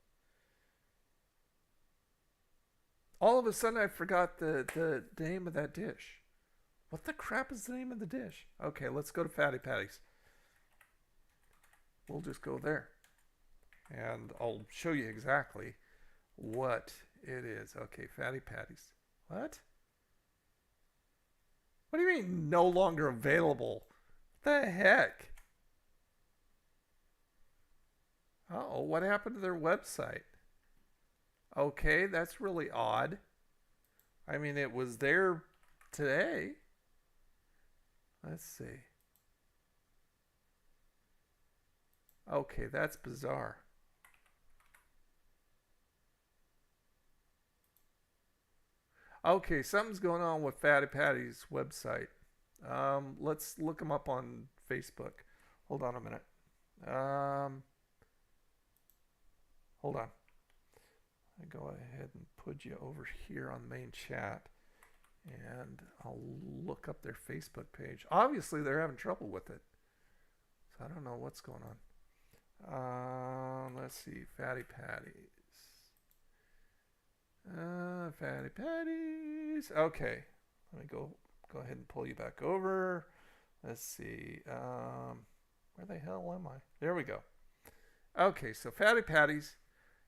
All of a sudden I forgot the name of that dish. What the crap is the name of the dish? Okay, let's go to Fatty Patties. We'll just go there. And I'll show you exactly what it is. Okay, Fatty Patties. What? What do you mean no longer available? What the heck? Uh-oh, what happened to their website? Okay, that's really odd. I mean, it was there today. Let's see. Okay, that's bizarre. Okay, something's going on with Fatty Patty's website. Let's look them up on Facebook. Hold on a minute. Hold on. I go ahead and put you over here on the main chat, and I'll look up their Facebook page. Obviously, they're having trouble with it, so I don't know what's going on. Let's see, Fatty Patties. Fatty Patties. Okay, let me go ahead and pull you back over. Let's see. Where the hell am I? There we go. Okay, so Fatty Patties,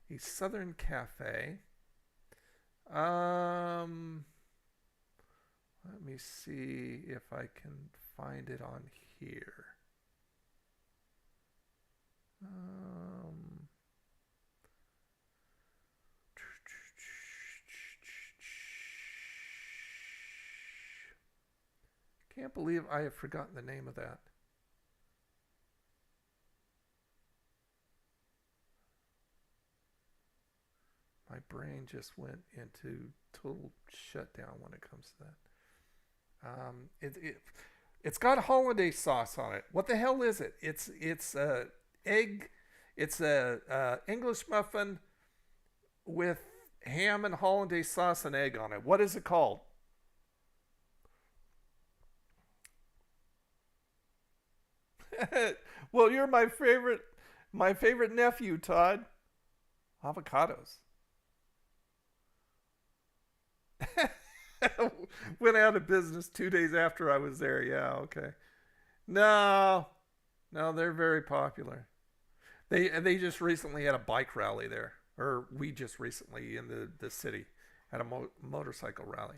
a Southern cafe. Let me see if I can find it on here. Can't believe I have forgotten the name of that. My brain just went into total shutdown when it comes to that. It's got holiday sauce on it. What the hell is it? It's egg. It's a English muffin with ham and hollandaise sauce and egg on it. What is it called? Well, you're my favorite nephew, Todd. Avocados. Went out of business 2 days after I was there. Yeah, okay. No, no, they're very popular. They just recently had a bike rally there, or we just recently in the city had a motorcycle rally.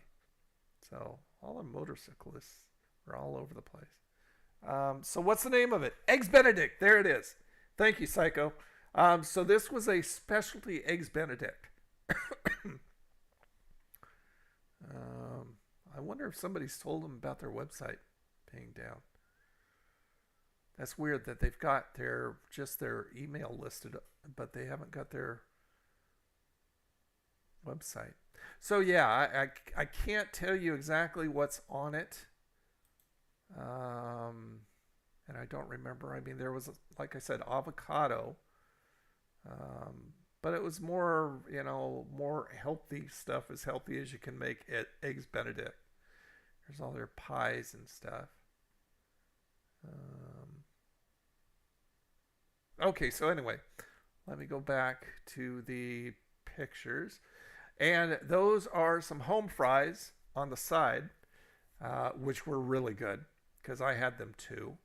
So all the motorcyclists are all over the place. So what's the name of it? Eggs Benedict. There it is. Thank you, Psycho. So this was a specialty Eggs Benedict. I wonder if somebody's told them about their website being down. That's weird that they've got their email listed, but they haven't got their website. So yeah, I can't tell you exactly what's on it. And I don't remember. I mean, there was, like I said, avocado. But it was more, more healthy stuff, as healthy as you can make it. Eggs Benedict. There's all their pies and stuff. Okay, so anyway, let me go back to the pictures. And those are some home fries on the side, which were really good because I had them too.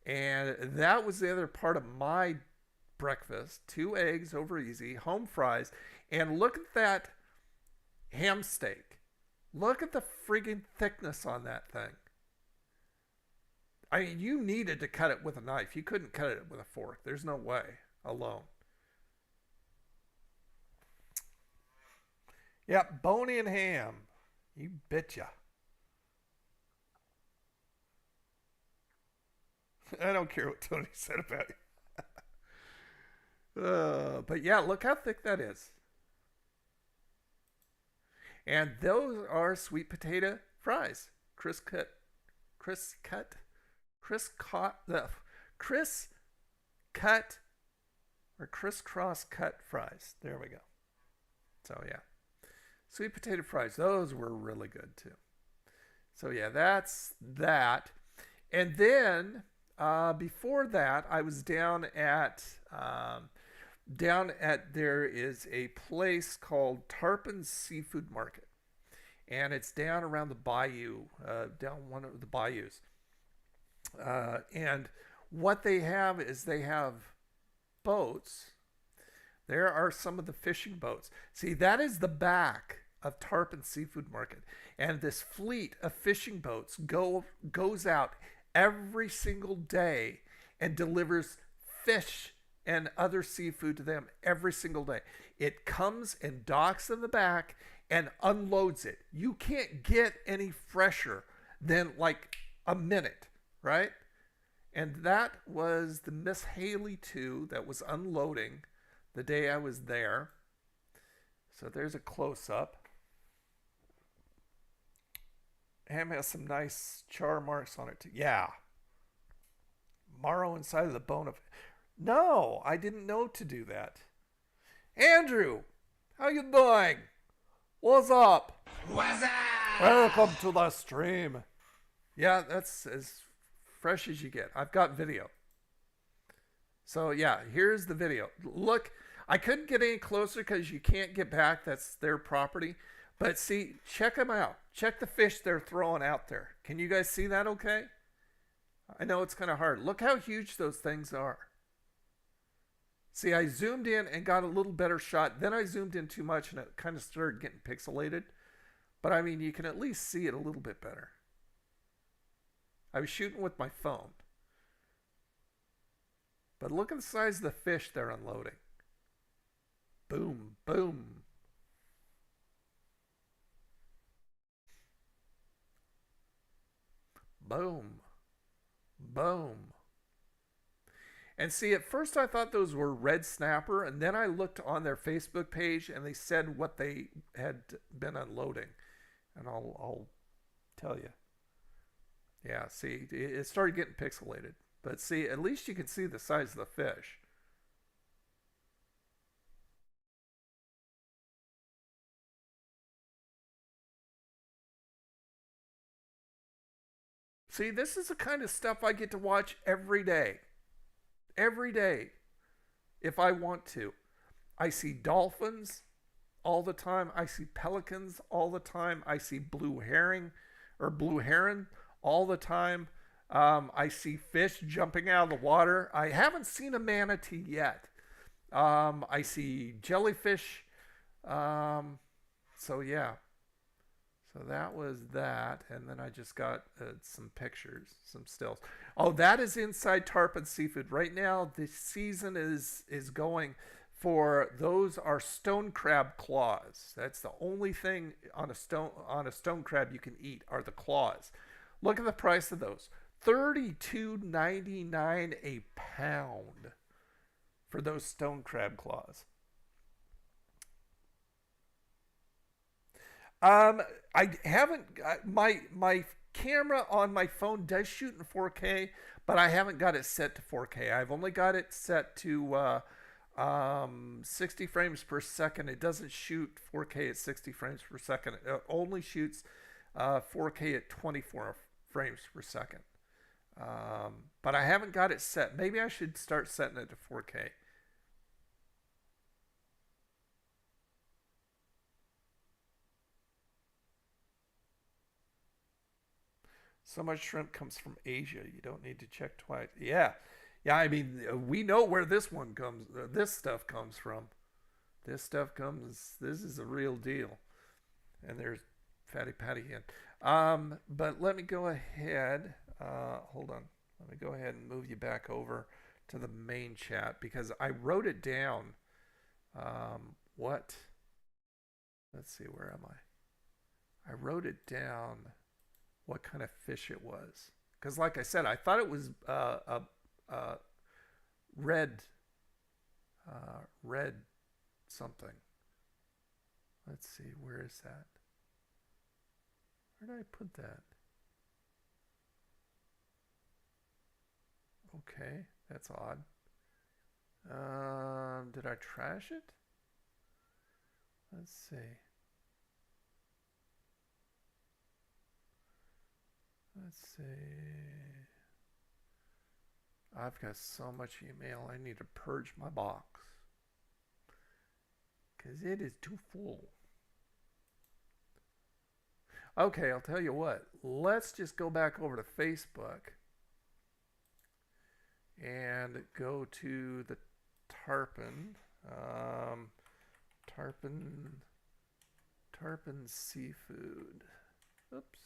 And that was the other part of my breakfast. 2 eggs over easy, home fries. And look at that ham steak. Look at the friggin' thickness on that thing. I mean, you needed to cut it with a knife. You couldn't cut it with a fork. There's no way alone. Yep, bony and ham. You betcha. I don't care what Tony said about you. But yeah, look how thick that is. And those are sweet potato fries. Crisp cut, or crisscross cut fries. There we go. So yeah, sweet potato fries. Those were really good too. So yeah, that's that. And then before that, I was down at there is a place called Tarpon's Seafood Market, and it's down around the bayou, down one of the bayous. And what they have is they have boats. There are some of the fishing boats. See, that is the back of Tarpon Seafood Market, and this fleet of fishing boats goes out every single day and delivers fish and other seafood to them every single day. It comes and docks in the back and unloads it. You can't get any fresher than like a minute, right? And that was the Miss Haley 2 that was unloading the day I was there. So there's a close-up. Ham has some nice char marks on it too. Yeah. Marrow inside of the bone of... No, I didn't know to do that. Andrew, how you doing? What's up? What's up? Welcome to the stream. Yeah, that's as fresh as you get. I've got video. So yeah, here's the video. Look, I couldn't get any closer because you can't get back. That's their property. But see, check them out. Check the fish they're throwing out there. Can you guys see that okay? I know it's kind of hard. Look how huge those things are. See, I zoomed in and got a little better shot. Then I zoomed in too much and it kind of started getting pixelated. But I mean, you can at least see it a little bit better. I was shooting with my phone. But look at the size of the fish they're unloading. Boom, boom. Boom. Boom. And see, at first I thought those were red snapper, and then I looked on their Facebook page and they said what they had been unloading. And I'll tell you. Yeah, see, it started getting pixelated. But see, at least you can see the size of the fish. See, this is the kind of stuff I get to watch every day. Every day, if I want to. I see dolphins all the time. I see pelicans all the time. I see blue heron all the time. I see fish jumping out of the water. I haven't seen a manatee yet. I see jellyfish. So yeah. So that was that, and then I just got some pictures, some stills. Oh, that is inside Tarpon Seafood. Right now, the season is going for those are stone crab claws. That's the only thing on a stone crab you can eat are the claws. Look at the price of those. $32.99 a pound for those stone crab claws. I haven't my camera on my phone does shoot in 4K, but I haven't got it set to 4K. I've only got it set to 60 frames per second. It doesn't shoot 4K at 60 frames per second. It only shoots 4K at 24 frames per second. But I haven't got it set. Maybe I should start setting it to 4K. So much shrimp comes from Asia. You don't need to check twice. Yeah. Yeah, I mean, we know where this stuff comes from. This is a real deal. And there's Fatty Patty again. But let me go ahead. Hold on. Let me go ahead and move you back over to the main chat because I wrote it down. Let's see, where am I? I wrote it down. What kind of fish it was, because like I said, I thought it was red something. Let's see, where is that? Where did I put that? Okay, that's odd. Did I trash it? Let's see. Let's see. I've got so much email. I need to purge my box because it is too full. Okay, I'll tell you what. Let's just go back over to Facebook and go to the tarpon. Tarpon seafood. Oops.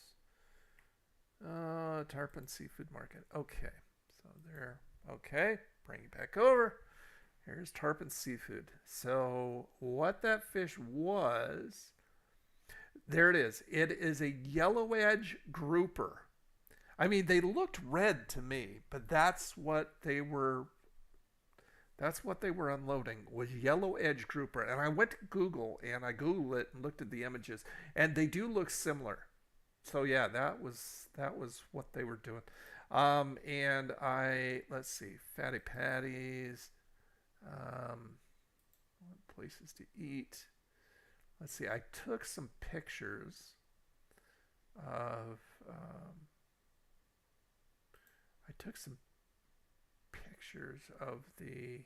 Tarpon Seafood Market. Okay, so there. Okay, bring it back over. Here's Tarpon Seafood. So what that fish was, there it is. It is a yellow edge grouper. I mean, they looked red to me, but that's what they were unloading, was yellow edge grouper. And I went to Google and I Googled it and looked at the images, and they do look similar. So yeah, that was what they were doing. And let's see, Fatty Patties, places to eat. Let's see, I took some pictures of, the,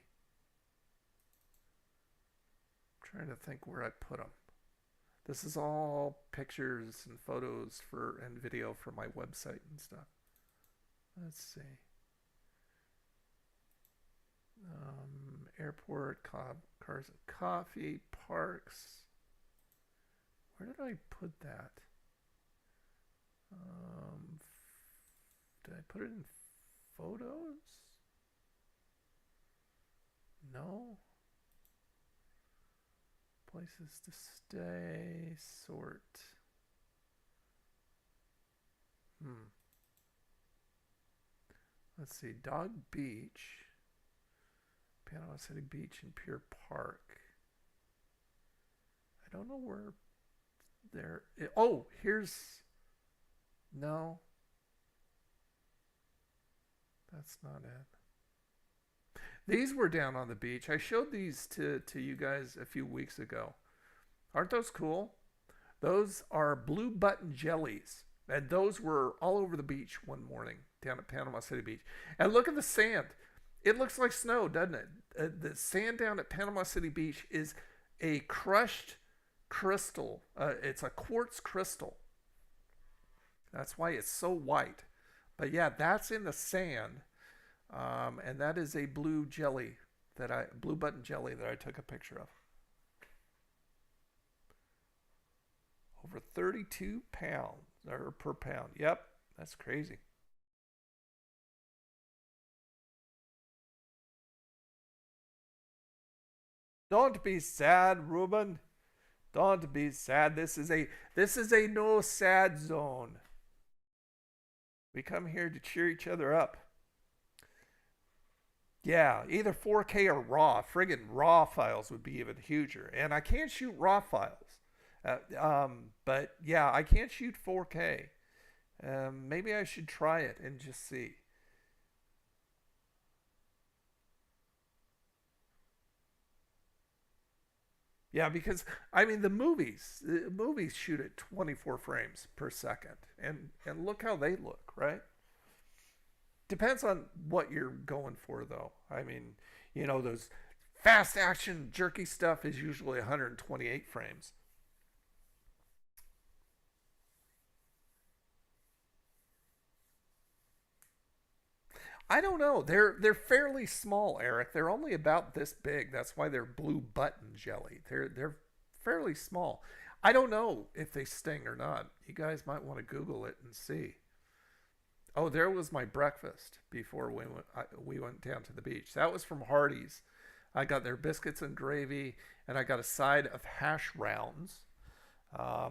I'm trying to think where I put them. This is all pictures and photos and video for my website and stuff. Let's see. Airport, cars and coffee, parks. Where did I put that? Did I put it in photos? No. Places to stay, sort. Let's see, Dog Beach, Panama City Beach and Pier Park. I don't know where there. Oh, here's. No. That's not it. These were down on the beach. I showed these to you guys a few weeks ago. Aren't those cool? Those are blue button jellies. And those were all over the beach one morning down at Panama City Beach. And look at the sand. It looks like snow, doesn't it? The sand down at Panama City Beach is a crushed crystal. It's a quartz crystal. That's why it's so white. But yeah, that's in the sand. And that is a blue button jelly that I took a picture of. Over 32 pounds or per pound. Yep, that's crazy. Don't be sad, Ruben. Don't be sad. This is a no sad zone. We come here to cheer each other up. Yeah, either 4K or RAW. Friggin' RAW files would be even huger. And I can't shoot RAW files. But yeah, I can't shoot 4K. Maybe I should try it and just see. Yeah, because I mean the movies shoot at 24 frames per second, and look how they look, right? Depends on what you're going for, though. I mean, those fast action jerky stuff is usually 128 frames. I don't know. They're fairly small, Eric. They're only about this big. That's why they're blue button jelly. They're fairly small. I don't know if they sting or not. You guys might want to Google it and see. Oh, there was my breakfast before we went down to the beach. That was from Hardee's. I got their biscuits and gravy, and I got a side of hash browns.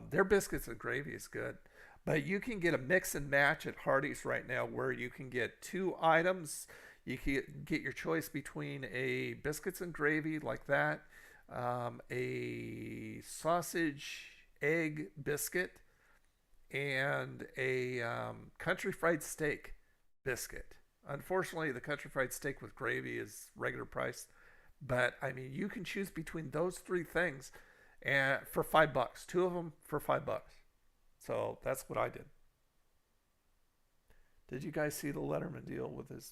Their biscuits and gravy is good. But you can get a mix and match at Hardee's right now where you can get two items. You can get your choice between a biscuits and gravy like that, a sausage egg biscuit, and a country fried steak biscuit. Unfortunately, the country fried steak with gravy is regular price. But, I mean, you can choose between those three things and for $5. Two of them for $5. So that's what I did. Did you guys see the Letterman deal with his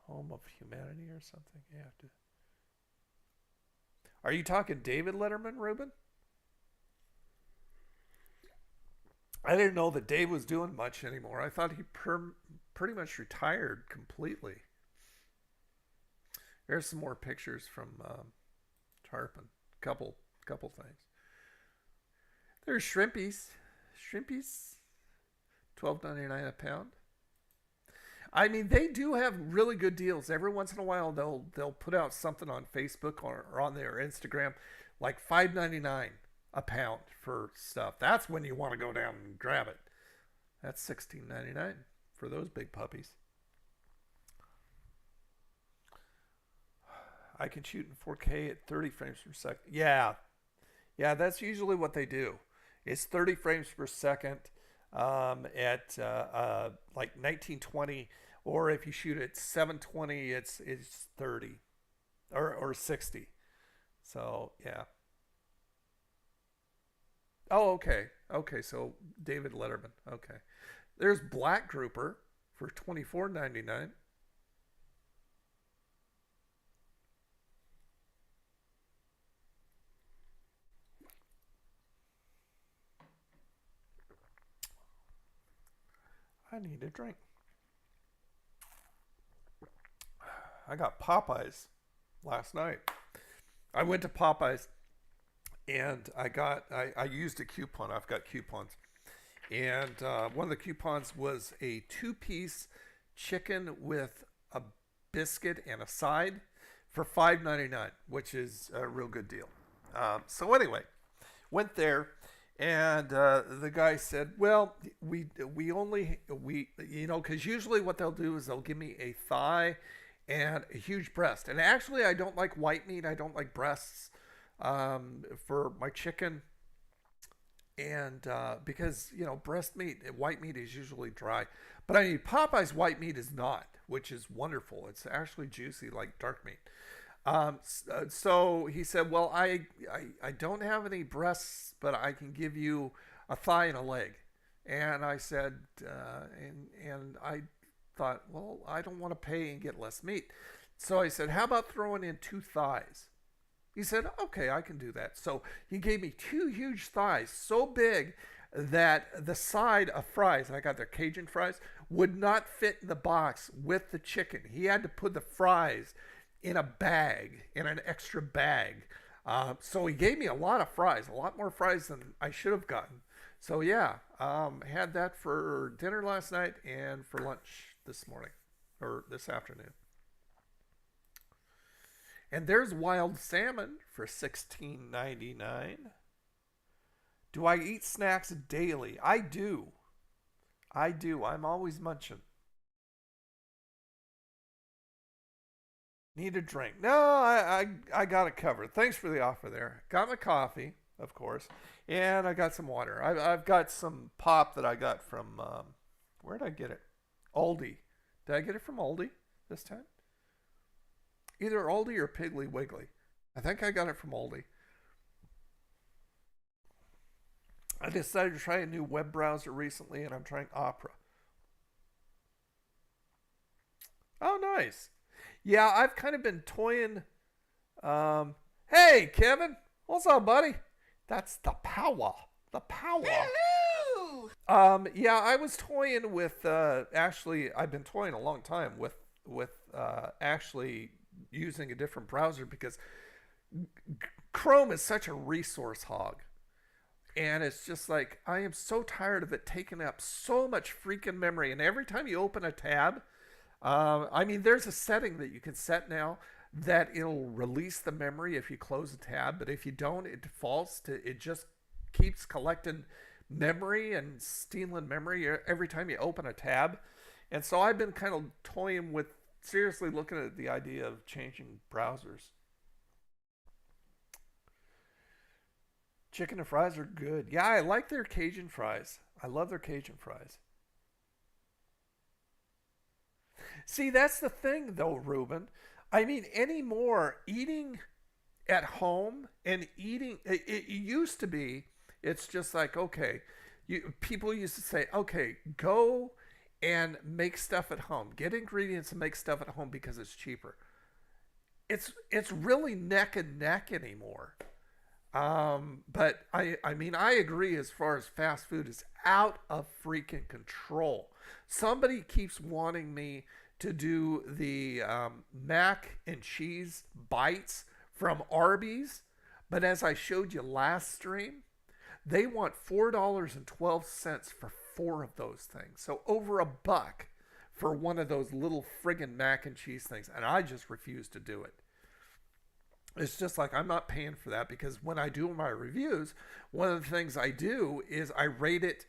Home of Humanity or something? You have to. Are you talking David Letterman, Ruben? I didn't know that Dave was doing much anymore. I thought he pretty much retired completely. There's some more pictures from Tarpon. Couple things. There's shrimpies. Shrimpies, $12.99 a pound. I mean, they do have really good deals. Every once in a while, they'll put out something on Facebook or on their Instagram, like $5.99 a pound for stuff. That's when you want to go down and grab it. That's $16.99 for those big puppies. I can shoot in 4K at 30 frames per second. Yeah, that's usually what they do. It's 30 frames per second at like 1920, or if you shoot at 720, it's 30 or 60. So yeah. Oh, okay. So David Letterman. Okay. There's Black Grouper for $24.99. I need a drink. I got Popeyes last night. I went to Popeyes and I used a coupon. I've got coupons. And one of the coupons was a 2-piece chicken with a biscuit and a side for $5.99, which is a real good deal. So anyway, went there. And the guy said, well, we only, because usually what they'll do is they'll give me a thigh and a huge breast. And actually, I don't like white meat. I don't like breasts for my chicken. And because, breast meat, white meat is usually dry. But I mean, Popeye's white meat is not, which is wonderful. It's actually juicy like dark meat. So he said, well, I don't have any breasts, but I can give you a thigh and a leg. And I said, and I thought, well, I don't want to pay and get less meat. So I said, how about throwing in 2 thighs? He said, okay, I can do that. So he gave me 2 huge thighs, so big that the side of fries, I got their Cajun fries, would not fit in the box with the chicken. He had to put the fries in a bag, in an extra bag. So he gave me a lot of fries, a lot more fries than I should have gotten. So yeah, had that for dinner last night and for lunch this morning, or this afternoon. And there's wild salmon for $16.99. Do I eat snacks daily? I do. I'm always munching. Need a drink? No, I got it covered. Thanks for the offer there. Got my coffee, of course, and I got some water. I've got some pop that I got from, where did I get it? Aldi. Did I get it from Aldi this time? Either Aldi or Piggly Wiggly. I think I got it from Aldi. I decided to try a new web browser recently, and I'm trying Opera. Oh, nice. Yeah, I've kind of been toying. Hey, Kevin. What's up, buddy? That's the power. The power. Hello! Yeah, I was toying with, actually, I've been toying a long time with actually using a different browser because Chrome is such a resource hog. And it's just like, I am so tired of it taking up so much freaking memory. And every time you open a tab, I mean, there's a setting that you can set now that it'll release the memory if you close a tab. But if you don't, it defaults to, it just keeps collecting memory and stealing memory every time you open a tab. And so I've been kind of toying with, seriously looking at the idea of changing browsers. Chicken and fries are good. Yeah, I like their Cajun fries. I love their Cajun fries. See, that's the thing, though, Ruben. I mean, anymore, eating at home and eating, it used to be, it's just like, okay, people used to say, okay, go and make stuff at home. Get ingredients and make stuff at home because it's cheaper. It's really neck and neck anymore. But I mean, I agree as far as fast food is out of freaking control. Somebody keeps wanting me to do the mac and cheese bites from Arby's. But as I showed you last stream, they want $4.12 for 4 of those things. So over $1 for one of those little friggin' mac and cheese things. And I just refuse to do it. It's just like, I'm not paying for that, because when I do my reviews, one of the things I do is I rate it.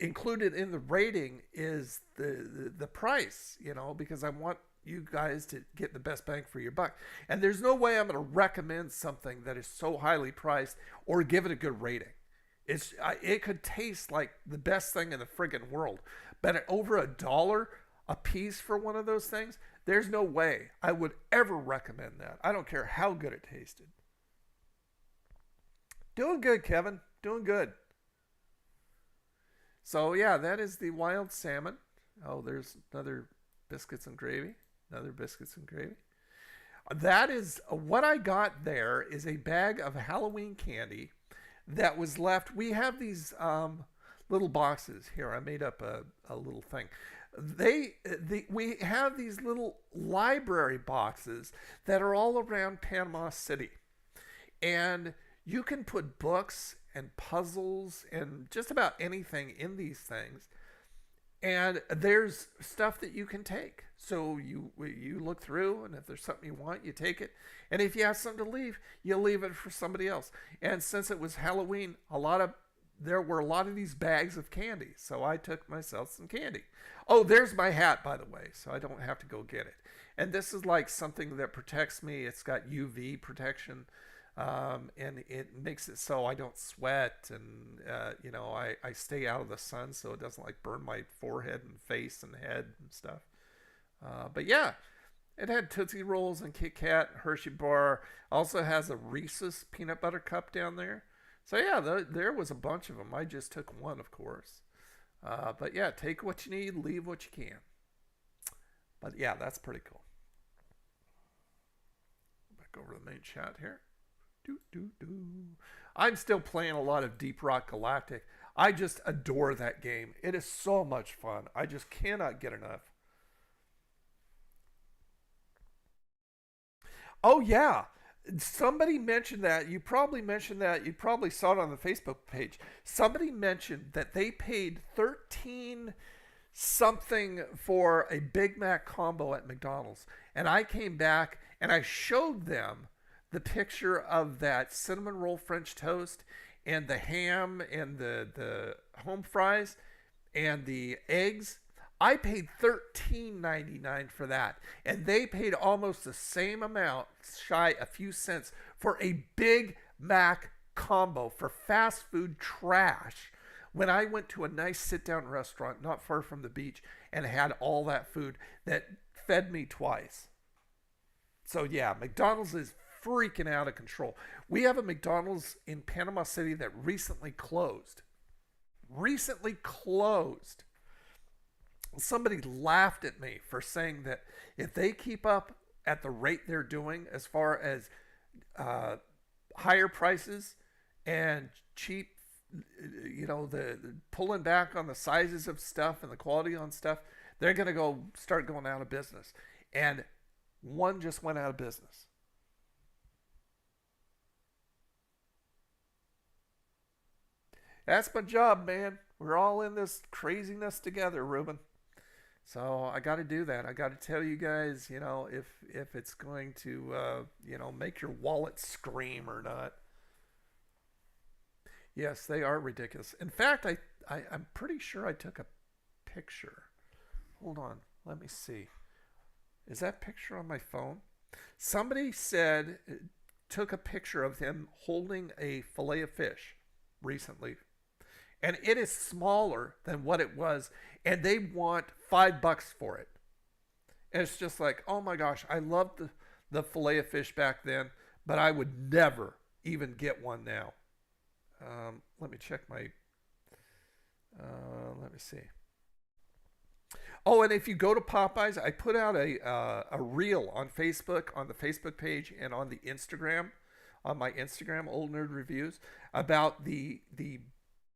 Included in the rating is the price, you know, because I want you guys to get the best bang for your buck. And there's no way I'm going to recommend something that is so highly priced or give it a good rating. It could taste like the best thing in the friggin' world, but at over $1 a piece for one of those things, there's no way I would ever recommend that. I don't care how good it tasted. Doing good, Kevin. Doing good. So yeah, that is the wild salmon. Oh, there's another biscuits and gravy. Another biscuits and gravy. That is what I got there is a bag of Halloween candy that was left. We have these little boxes here. I made up a little thing. We have these little library boxes that are all around Panama City. And you can put books and puzzles and just about anything in these things. And there's stuff that you can take. So you look through, and if there's something you want, you take it. And if you have something to leave, you leave it for somebody else. And since it was Halloween, there were a lot of these bags of candy. So I took myself some candy. Oh, there's my hat, by the way, so I don't have to go get it. And this is like something that protects me. It's got UV protection, and it makes it so I don't sweat, and I stay out of the sun so it doesn't like burn my forehead and face and head and stuff. But yeah, it had Tootsie Rolls and Kit Kat, Hershey bar. Also has a Reese's peanut butter cup down there. So yeah, there was a bunch of them. I just took one, of course. But yeah, take what you need, leave what you can. But yeah, that's pretty cool. Back over to the main chat here. I'm still playing a lot of Deep Rock Galactic. I just adore that game. It is so much fun. I just cannot get enough. Oh yeah, somebody mentioned that. You probably mentioned that. You probably saw it on the Facebook page. Somebody mentioned that they paid 13 something for a Big Mac combo at McDonald's. And I came back and I showed them the picture of that cinnamon roll French toast and the ham and the home fries and the eggs. I paid $13.99 for that. And they paid almost the same amount, shy a few cents, for a Big Mac combo for fast food trash. When I went to a nice sit-down restaurant not far from the beach and had all that food that fed me twice. So yeah, McDonald's is freaking out of control. We have a McDonald's in Panama City that recently closed. Somebody laughed at me for saying that if they keep up at the rate they're doing as far as higher prices and cheap, the pulling back on the sizes of stuff and the quality on stuff, they're going to start going out of business. And one just went out of business. That's my job, man. We're all in this craziness together, Ruben. So I got to do that. I got to tell you guys, if it's going to, make your wallet scream or not. Yes, they are ridiculous. In fact, I'm pretty sure I took a picture. Hold on. Let me see. Is that picture on my phone? Somebody took a picture of him holding a fillet of fish recently. And it is smaller than what it was. And they want $5 for it. And it's just like, oh my gosh, I loved the fillet of fish back then, but I would never even get one now. Let me check my, let me see. Oh, and if you go to Popeyes, I put out a reel on Facebook, on the Facebook page, and on the Instagram, on my Instagram, Old Nerd Reviews, about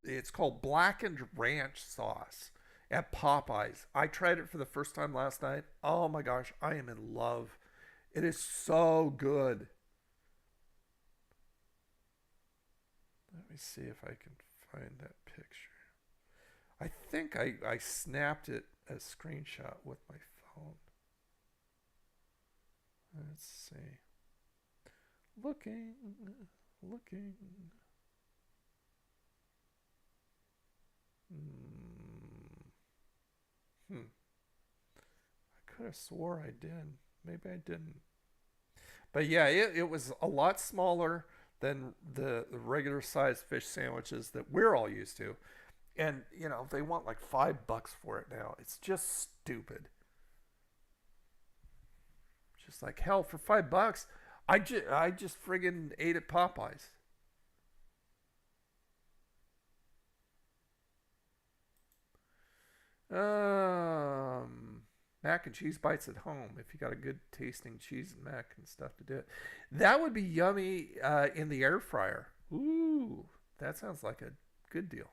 it's called Blackened Ranch Sauce at Popeyes. I tried it for the first time last night. Oh my gosh, I am in love. It is so good. Let me see if I can find that picture. I think I snapped it a screenshot with my phone. Let's see. Looking. I could have swore I did. Maybe I didn't. But yeah, it was a lot smaller than the regular sized fish sandwiches that we're all used to. And, they want like $5 for it now. It's just stupid. Just like, hell, for $5, I just friggin' ate at Popeyes. Mac and cheese bites at home. If you got a good tasting cheese and mac and stuff to do it, that would be yummy in the air fryer. Ooh, that sounds like a good deal.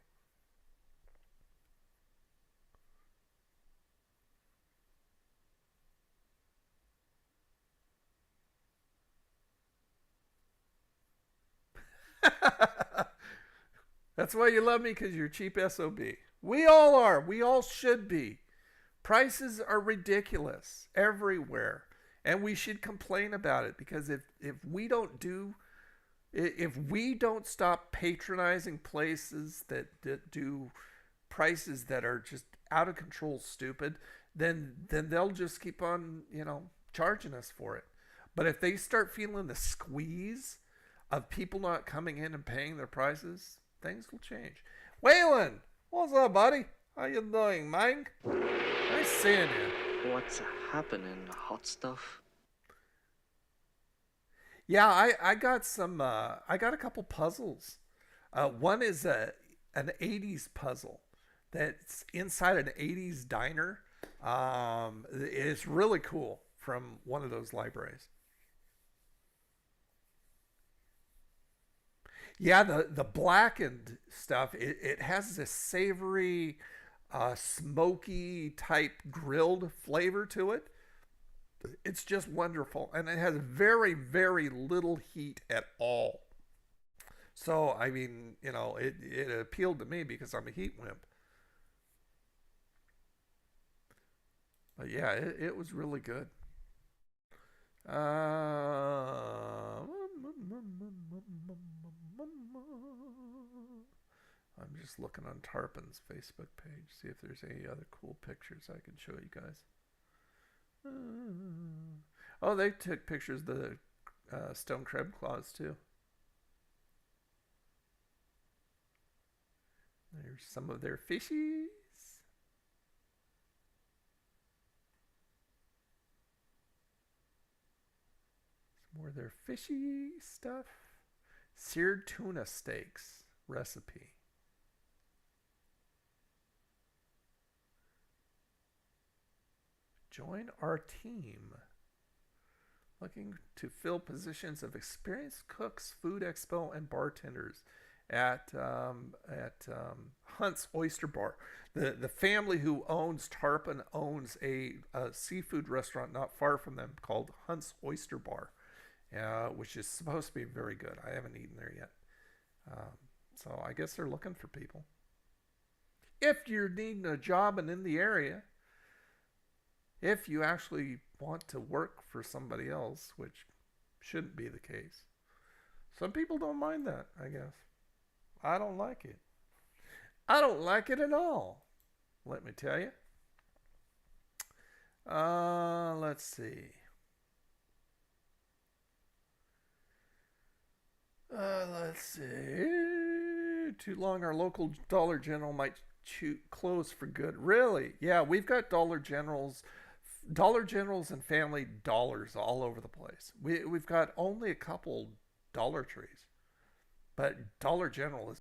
That's why you love me, because you're cheap SOB. We all are. We all should be. Prices are ridiculous everywhere. And we should complain about it, because if we don't stop patronizing places that do prices that are just out of control stupid, then they'll just keep on, charging us for it. But if they start feeling the squeeze of people not coming in and paying their prices, things will change. Waylon, what's up, buddy? How you doing, man? Nice seeing you. What's happening, hot stuff? Yeah, I got some. I got a couple puzzles. One is an '80s puzzle that's inside an 80s diner. It's really cool from one of those libraries. Yeah, the blackened stuff, it has this savory, smoky type grilled flavor to it. It's just wonderful. And it has very, very little heat at all. So, I mean, it appealed to me because I'm a heat wimp. But yeah, it was really good. I'm just looking on Tarpon's Facebook page, see if there's any other cool pictures I can show you guys. Oh, they took pictures of the stone crab claws too. There's some of their fishies. Some more of their fishy stuff. Seared tuna steaks recipe. Join our team. Looking to fill positions of experienced cooks, food expo, and bartenders at Hunt's Oyster Bar. The family who owns Tarpon owns a seafood restaurant not far from them called Hunt's Oyster Bar, which is supposed to be very good. I haven't eaten there yet. So I guess they're looking for people. If you're needing a job and in the area, if you actually want to work for somebody else, which shouldn't be the case. Some people don't mind that, I guess. I don't like it. I don't like it at all, let me tell you. Let's see. Too long, our local Dollar General might close for good. Really? Yeah, we've got Dollar Generals and Family Dollars all over the place. We've got only a couple Dollar Trees, but Dollar General is